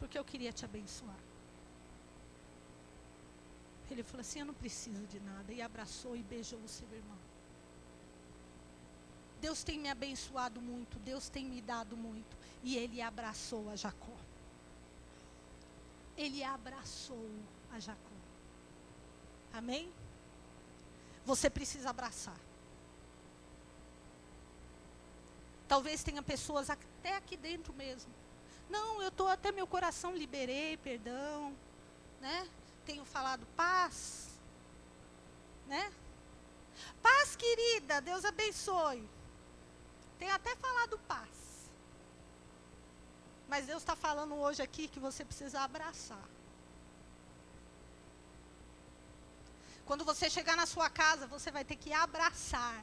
Porque eu queria te abençoar. Ele falou assim, eu não preciso de nada. E abraçou e beijou o seu irmão. Deus tem me abençoado muito. Deus tem me dado muito. E ele abraçou a Jacó. Ele abraçou a Jacó. Amém? Você precisa abraçar. Talvez tenha pessoas até aqui dentro mesmo. Não, eu estou até meu coração, liberei, perdão, né? Tenho falado paz, né? Paz, querida, Deus abençoe. Tenho até falado paz. Mas Deus está falando hoje aqui que você precisa abraçar. Quando você chegar na sua casa, você vai ter que abraçar.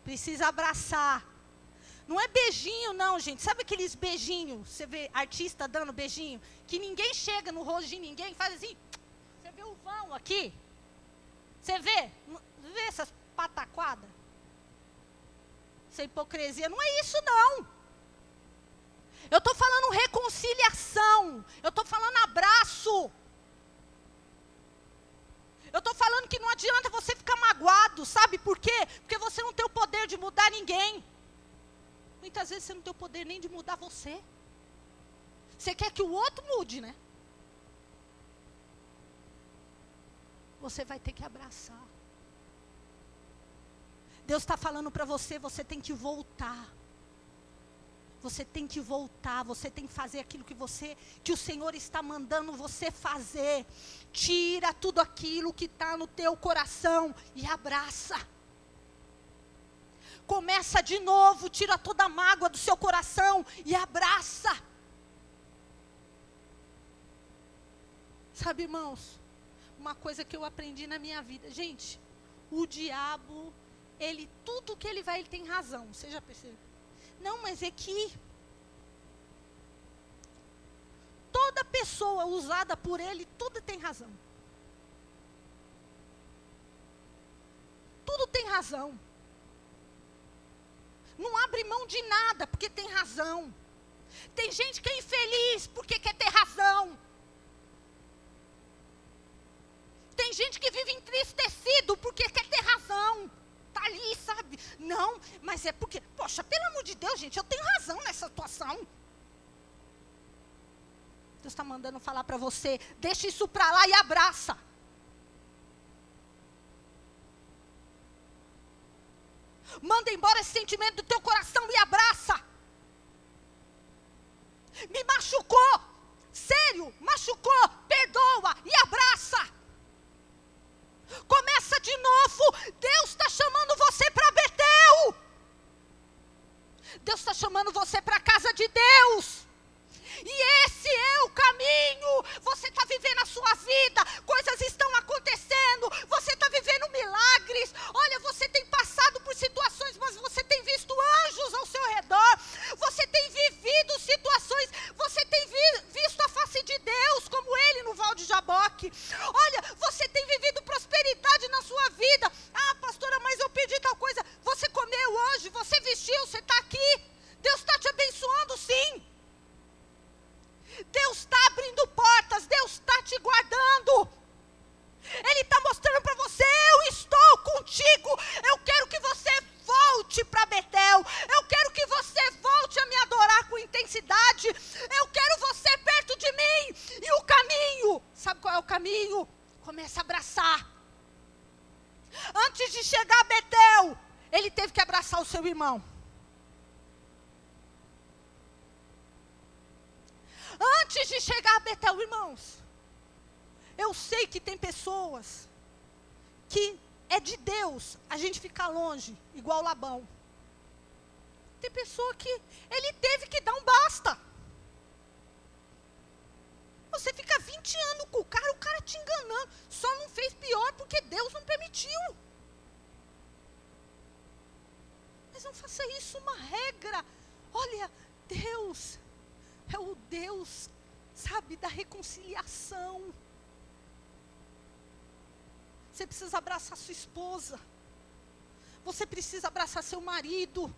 Precisa abraçar. Não é beijinho não, gente. Sabe aqueles beijinhos? Você vê artista dando beijinho? Que ninguém chega no rosto de ninguém, faz assim. Você vê o vão aqui? Você vê essas pataquadas? Essa hipocrisia. Não é isso não. Eu estou falando reconciliação. Eu estou falando abraço. Eu estou falando que não adianta você ficar magoado, sabe por quê? Porque você não tem o poder de mudar ninguém. muitas vezes você não tem o poder nem de mudar você. Você quer que o outro mude, né? Você vai ter que abraçar. Deus está falando para você, você tem que voltar. Você tem que voltar, você tem que fazer aquilo que o Senhor está mandando você fazer. Tira tudo aquilo que está no teu coração e abraça. Começa de novo, tira toda a mágoa do seu coração e abraça. Sabe, irmãos, uma coisa que eu aprendi na minha vida. Gente, o diabo, tudo que ele vai, ele tem razão. Você já percebeu? Não, mas é que toda pessoa usada por ele, tudo tem razão. Tudo tem razão. Não abre mão de nada porque tem razão. Tem gente que é infeliz porque quer ter razão. Tem gente que vive entristecido porque quer ter razão. Está ali, sabe? Não, mas é porque, poxa, pelo amor de Deus, gente, eu tenho razão nessa situação. Deus está mandando falar para você, deixa isso para lá e abraça. Manda embora esse sentimento do teu coração e abraça. Me machucou, sério, machucou, perdoa e abraça. Começa de novo. Deus está chamando você para Betel. Deus está chamando você para a casa de Deus. E esse é o caminho. Você está vivendo a sua vida, coisas estão acontecendo, você está vivendo milagres. Olha, você tem passado por situações, mas você tem visto anjos ao seu redor. Você tem vivido situações, você tem visto a face de Deus, como ele no Val de Jaboque. Olha, você tem vivido prosperidade na sua vida. Ah, pastora, mas eu pedi tal coisa. Você comeu hoje, você vestiu, você está aqui. Deus está te abençoando, sim. Deus está abrindo portas, Deus está te guardando. Ele está mostrando para você, eu estou contigo. Eu quero que você volte para Betel. Eu quero que você volte a me adorar com intensidade. Eu quero você perto de mim. E o caminho, sabe qual é o caminho? Começa a abraçar. Antes de chegar a Betel, ele teve que abraçar o seu irmão. Antes de chegar a Betel, irmãos, eu sei que tem pessoas que é de Deus a gente ficar longe, igual Labão. Tem pessoa que ele teve que dar um basta. Você fica 20 anos com o cara te enganando. Só não fez pior porque Deus não permitiu. Mas não faça isso uma regra. Olha, Deus é o Deus, sabe, da reconciliação. Você precisa abraçar sua esposa. Você precisa abraçar seu marido.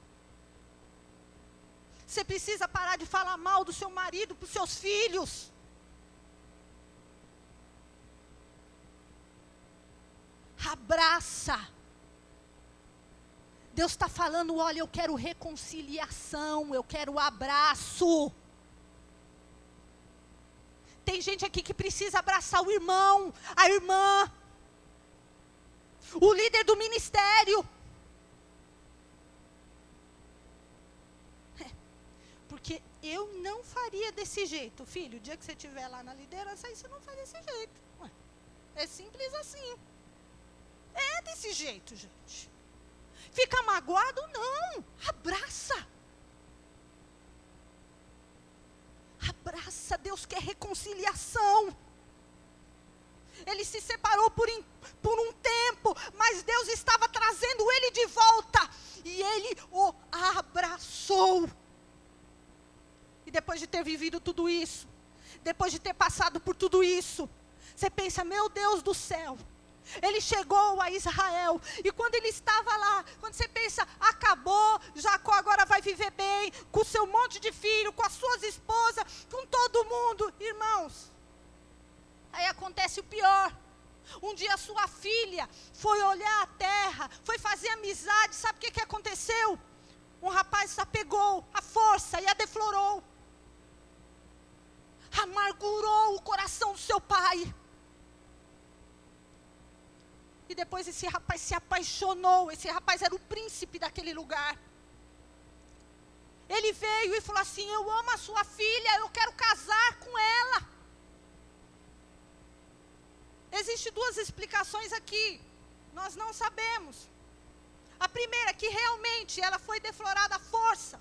Você precisa parar de falar mal do seu marido para os seus filhos. Abraça. Deus está falando, olha, eu quero reconciliação, eu quero abraço. Tem gente aqui que precisa abraçar o irmão, a irmã, o líder do ministério. Porque eu não faria desse jeito, filho. O dia que você estiver lá na liderança, aí você não faz desse jeito. É simples assim. É desse jeito, gente. Fica magoado? Não. Abraça. Abraça, Deus quer reconciliação. Ele se separou por um tempo, mas Deus estava trazendo ele de volta. E ele o abraçou. E depois de ter vivido tudo isso, depois de ter passado por tudo isso, você pensa, meu Deus do céu. Ele chegou a Israel, e quando ele estava lá, quando você pensa, acabou, Jacó agora vai viver bem, com o seu monte de filho, com as suas esposas, com todo mundo, irmãos, aí acontece o pior. Um dia sua filha foi olhar a terra, foi fazer amizade, sabe o que aconteceu? um rapaz a pegou à força e a deflorou. Amargurou o coração do seu pai. E depois esse rapaz se apaixonou. Esse rapaz era o príncipe daquele lugar. Ele veio e falou assim: eu amo a sua filha, eu quero casar com ela. Existem duas explicações aqui. Nós não sabemos. A primeira é que realmente ela foi deflorada à força.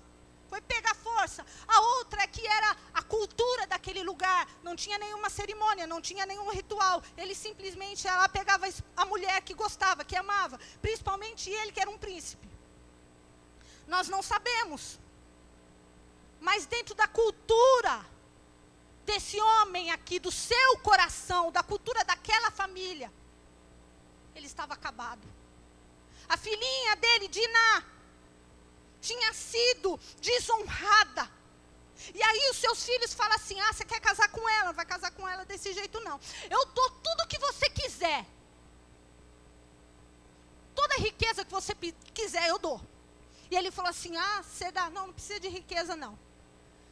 Foi pega à força. A outra é que era a cultura daquele lugar. Não tinha nenhuma cerimônia, não tinha nenhum ritual. Ele simplesmente, ela pegava a mulher que gostava, que amava. Principalmente ele, que era um príncipe. Nós não sabemos. Mas dentro da cultura desse homem aqui, do seu coração, da cultura daquela família, ele estava acabado. A filhinha dele, Diná, tinha sido desonrada. E aí os seus filhos falam assim: ah, você quer casar com ela? Não vai casar com ela desse jeito não. Eu dou tudo o que você quiser. Toda a riqueza que você quiser eu dou. E ele falou assim: ah, você dá? Não, não precisa de riqueza não.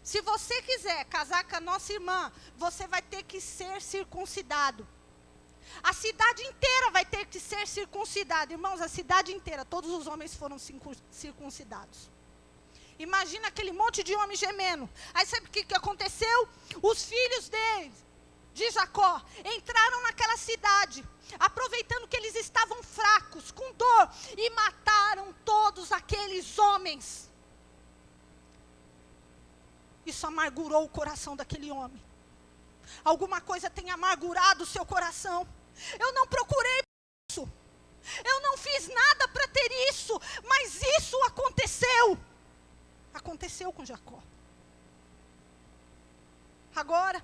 Se você quiser casar com a nossa irmã, você vai ter que ser circuncidado. A cidade inteira vai ter que ser circuncidada. Irmãos, a cidade inteira, todos os homens foram circuncidados. Imagina aquele monte de homem gemendo. Aí sabe o que aconteceu? Os filhos deles, de Jacó, entraram naquela cidade, aproveitando que eles estavam fracos, com dor, e mataram todos aqueles homens. Isso amargurou o coração daquele homem. Alguma coisa tem amargurado o seu coração. Eu não procurei isso. Eu não fiz nada para ter isso. Mas isso aconteceu. Aconteceu com Jacó. Agora,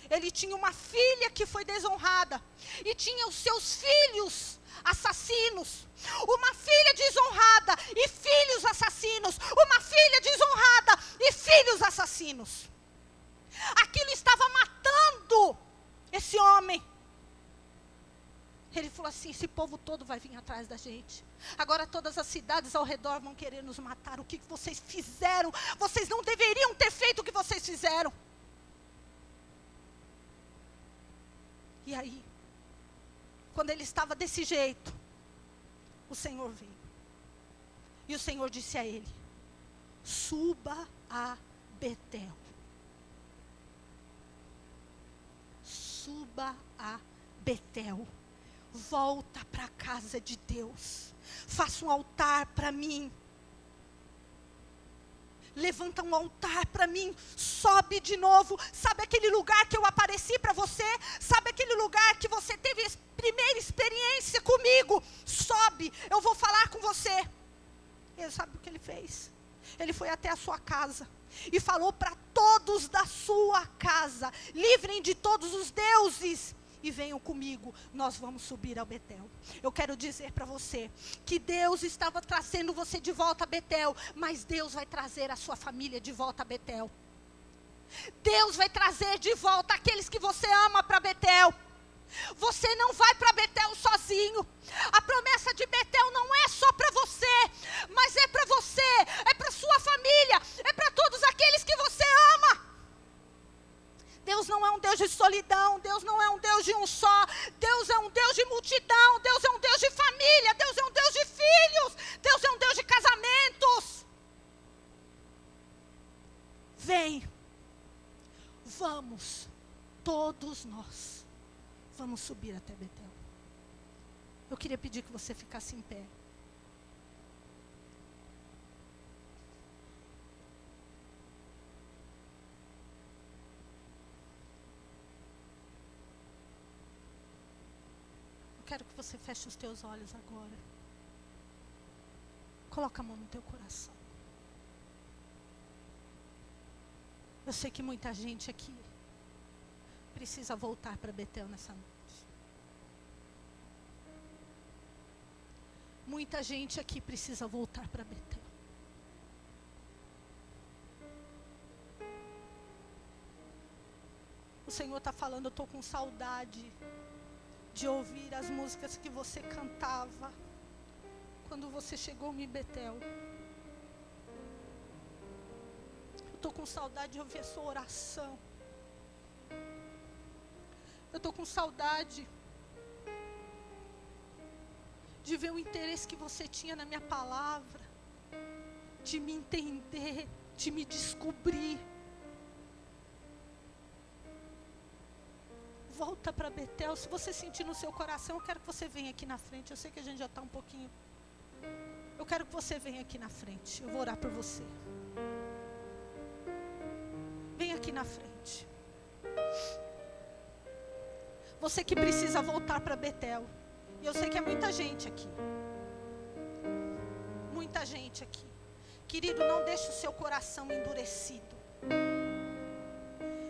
ele tinha uma filha que foi desonrada. E tinha os seus filhos assassinos. Uma filha desonrada e filhos assassinos. Uma filha desonrada e filhos assassinos. Aquilo estava matando esse homem. Ele falou assim: esse povo todo vai vir atrás da gente. Agora todas as cidades ao redor vão querer nos matar. O que vocês fizeram? Vocês não deveriam ter feito o que vocês fizeram. E aí, quando ele estava desse jeito, o Senhor veio. E o Senhor disse a ele: suba a Betel. Suba a Betel. Volta para a casa de Deus. Faça um altar para mim. Levanta um altar para mim. Sobe de novo. Sabe aquele lugar que eu apareci para você? Sabe aquele lugar que você teve a primeira experiência comigo? Sobe, eu vou falar com você. Ele sabe o que ele fez? Ele foi até a sua casa e falou para todos da sua casa: livrem de todos os deuses e venham comigo, nós vamos subir ao Betel. Eu quero dizer para você que Deus estava trazendo você de volta a Betel, mas Deus vai trazer a sua família de volta a Betel. Deus vai trazer de volta aqueles que você ama para Betel. Você não vai para Betel sozinho. A promessa de Betel não é só para você, mas é para você, é para sua família, é para todos aqueles que você ama. Deus não é um Deus de solidão, Deus não é um Deus de um só, Deus é um Deus de multidão, Deus é um Deus de família, Deus é um Deus de filhos, Deus é um Deus de casamentos. Vem, vamos, todos nós, vamos subir até Betel. Eu queria pedir que você ficasse em pé. Quero que você feche os teus olhos agora. Coloca a mão no teu coração. Eu sei que muita gente aqui precisa voltar para Betel nessa noite. Muita gente aqui precisa voltar para Betel. O Senhor está falando: eu estou com saudade de ouvir as músicas que você cantava quando você chegou em Betel. estou com saudade de ouvir a sua oração. Eu estou com saudade de ver o interesse que você tinha na minha palavra, de me entender, de me descobrir. Volta para Betel. Se você sentir no seu coração, eu quero que você venha aqui na frente. Eu sei que a gente já está um pouquinho. Eu quero que você venha aqui na frente. Eu vou orar por você. Vem aqui na frente. Você que precisa voltar para Betel. E eu sei que é muita gente aqui. Muita gente aqui. Querido, não deixe o seu coração endurecido.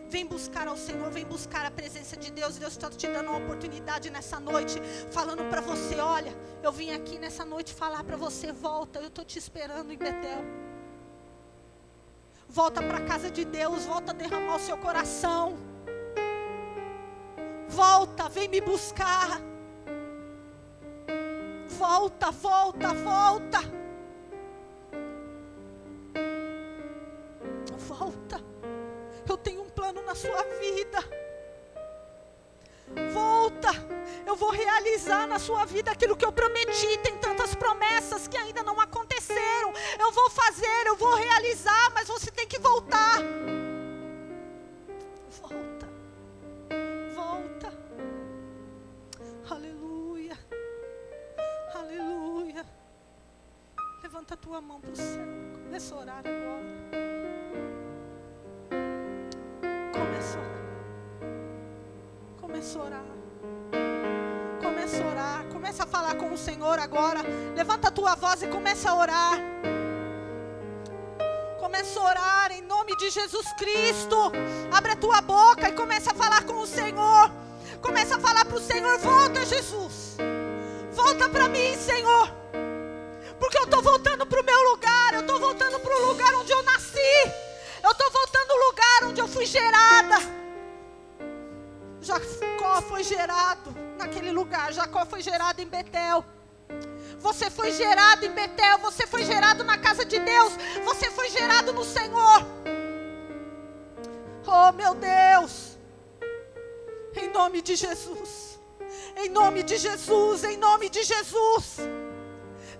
Vem buscar ao Senhor, vem buscar a presença de Deus. Deus está te dando uma oportunidade nessa noite, falando para você: olha, eu vim aqui nessa noite falar para você, volta, eu estou te esperando em Betel. Volta para a casa de Deus, volta a derramar o seu coração. Volta, vem me buscar. Volta, volta, volta. Volta. Eu tenho um plano na sua vida. Volta. Eu vou realizar na sua vida aquilo que eu prometi. Tem tantas promessas que ainda não aconteceram. Eu vou fazer, eu vou realizar, mas você tem que voltar. Volta. Volta. Aleluia. Aleluia. Levanta a tua mão para o céu. Começa a orar agora. Começa a orar. Começa a orar. Começa a orar. Começa a falar com o Senhor agora. Levanta a tua voz e começa a orar. Começa a orar em nome de Jesus Cristo. Abre a tua boca e começa a falar com o Senhor. Começa a falar para o Senhor: volta, Jesus. Volta para mim, Senhor. Porque eu estou voltando para o meu lugar. Eu estou voltando para o lugar onde eu nasci. Eu estou voltando ao lugar onde eu fui gerada. Jacó foi gerado naquele lugar. Jacó foi gerado em Betel. Você foi gerado em Betel. Você foi gerado na casa de Deus. Você foi gerado no Senhor. Oh, meu Deus. Em nome de Jesus. Em nome de Jesus. Em nome de Jesus.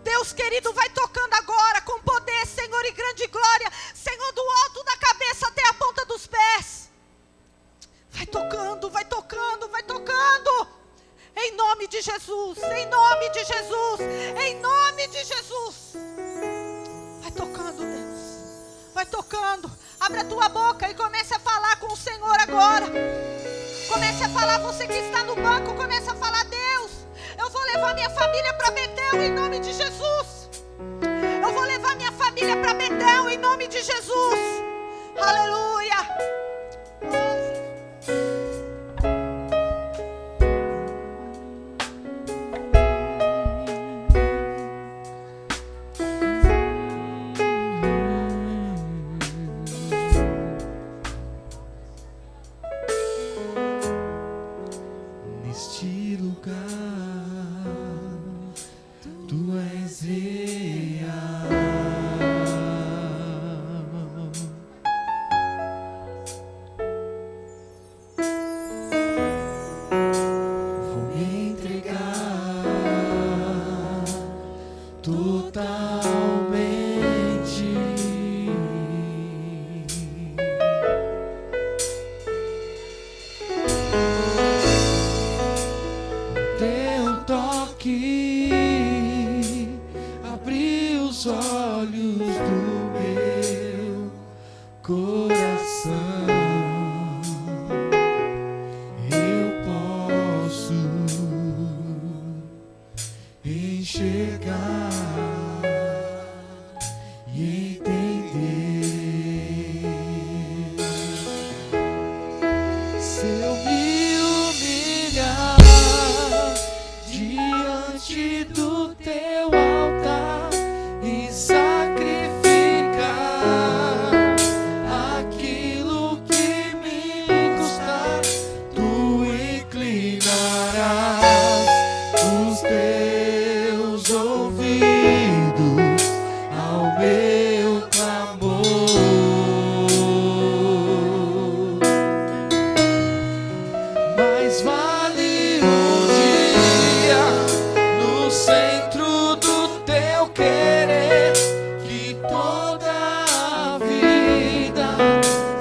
Deus querido, vai tocando agora com poder, Senhor, e grande glória. Senhor, do alto da cabeça até a ponta dos pés. Vai tocando, vai tocando, vai tocando. Em nome de Jesus, em nome de Jesus, em nome de Jesus. Vai tocando, Deus. Vai tocando. Abre a tua boca e comece a falar com o Senhor agora. Comece a falar, você que está no banco, comece a falar: Deus, eu vou levar minha família para Betel em nome de Jesus. Eu vou levar minha família para Betel em nome de Jesus. Aleluia. Neste lugar, tu és real. Vou me entregar totalmente. Teu toque abriu os olhos do meu coração. Eu posso enxergar e entender. Se eu me humilhar diante do teu altar e sacrificar aquilo que me custar, tu inclinarás os teus ouvidos ao meu clamor. mais vale um dia no centro do teu querer, que toda a vida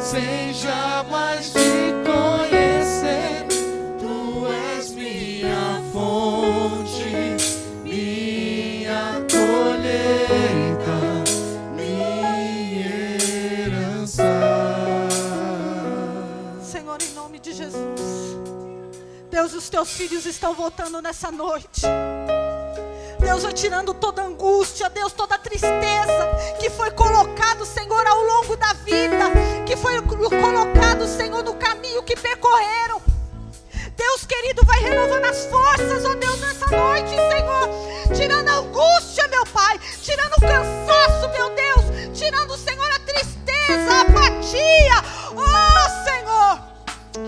seja mais de conhecer. Tu és minha fonte, minha colheita, minha herança. Senhor, em nome de Jesus, Deus, os teus filhos estão voltando nessa noite. Deus, vai tirando toda angústia, Deus, toda tristeza que foi colocado, Senhor, ao longo da vida, que foi colocado, Senhor, no caminho que percorreram. Deus querido, vai renovando as forças, ó Deus, nessa noite, Senhor, tirando a angústia, meu Pai, tirando o cansaço, meu Deus, tirando, Senhor, a tristeza, a apatia, ó Senhor,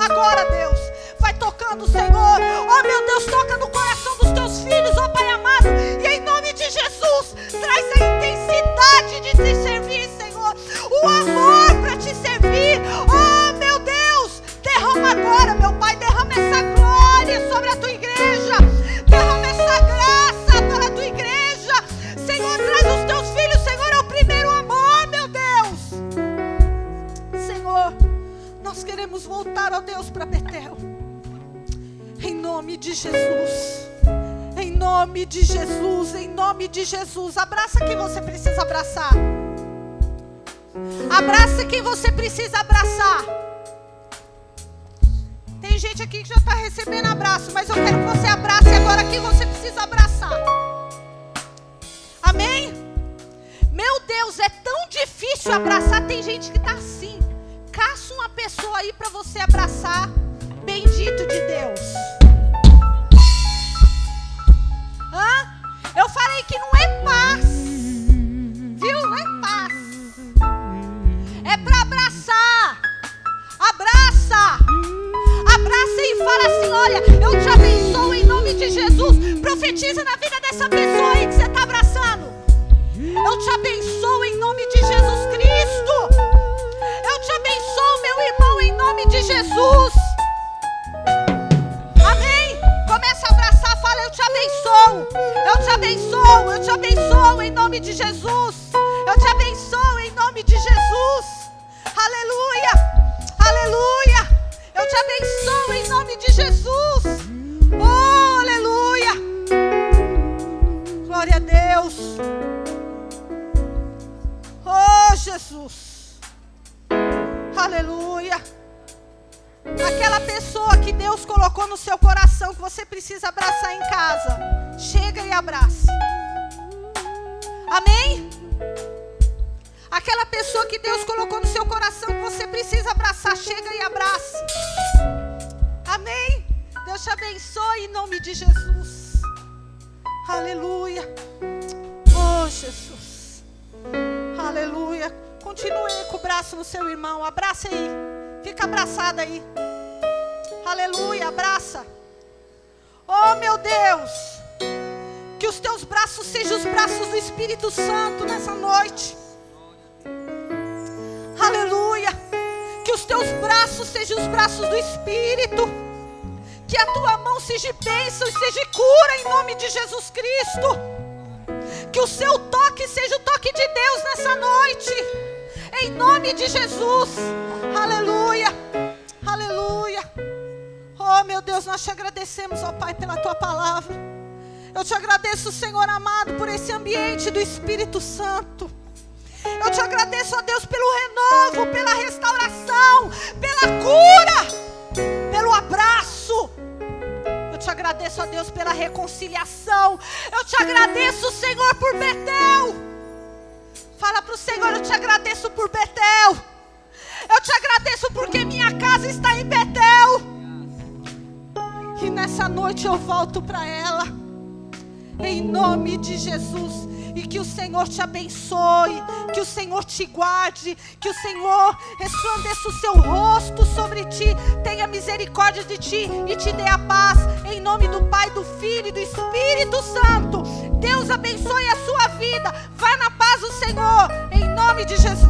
agora, Deus, vai tocando, Senhor, ó meu Deus, toca no coração dos teus filhos, ó Pai amado, e em nome de Jesus, traz a intensidade de te servir, Senhor, o amor para te servir, ó meu Deus, derrama agora, meu Pai, derrama essa glória sobre a tua igreja, derrama essa graça para a tua igreja, Senhor, traz os teus filhos, Senhor, é o primeiro amor, meu Deus, Senhor, nós queremos voltar, ó Deus, para Betel, em nome de Jesus, em nome de Jesus, em nome de Jesus. Abraça quem você precisa abraçar, abraça quem você precisa abraçar. Tem gente aqui que já está recebendo abraço, mas eu quero que você abrace agora quem você precisa abraçar. Amém? Meu Deus, é tão difícil abraçar. Tem gente que está assim. Caça uma pessoa aí para você abraçar. Bendito de Deus. Eu falei que não é paz. Viu? Não é paz. É para abraçar. Abraça. Abraça e fala assim: olha, eu te abençoo em nome de Jesus. Profetiza na vida dessa pessoa aí que você está abraçando. Eu te abençoo em nome de Jesus Cristo. Eu te abençoo, meu irmão, em nome de Jesus. Amém? Começa a abraçar, fala: eu te abençoo. Eu te abençoo, eu te abençoo em nome de Jesus. Eu te abençoo em nome de Jesus. Aleluia, aleluia. Eu te abençoo em nome de Jesus. Oh, aleluia. Glória a Deus. Oh, Jesus. Aleluia. Aquela pessoa que Deus colocou no seu coração, que você precisa abraçar em casa, chega e abrace. Amém? Aquela pessoa que Deus colocou no seu coração, que você precisa abraçar, chega e abrace. Amém? Deus te abençoe em nome de Jesus. Aleluia. Oh, Jesus. Aleluia. Continue com o braço no seu irmão. Abraça aí. Fica abraçada aí. Aleluia. Abraça. Oh, meu Deus. Que os teus braços sejam os braços do Espírito Santo nessa noite. Aleluia. Que os teus braços sejam os braços do Espírito. Que a tua mão seja bênção e seja cura em nome de Jesus Cristo. Que o seu toque seja o toque de Deus nessa noite. Em nome de Jesus. Aleluia. Aleluia. Oh, meu Deus, nós te agradecemos, ó Pai, pela tua palavra. Eu te agradeço, Senhor amado, por esse ambiente do Espírito Santo. Eu te agradeço, ó Deus, pelo renovo, pela restauração, pela cura, pelo abraço. Eu te agradeço, ó Deus, pela reconciliação. Eu te agradeço, Senhor, por Betel. Fala para o Senhor: eu te agradeço por Betel. Eu te agradeço porque minha casa está em Betel. E nessa noite eu volto para ela. Em nome de Jesus. E que o Senhor te abençoe, que o Senhor te guarde, que o Senhor resplandeça o seu rosto sobre ti, tenha misericórdia de ti e te dê a paz, em nome do Pai, do Filho e do Espírito Santo. Deus abençoe a sua vida, vá na paz do Senhor, em nome de Jesus.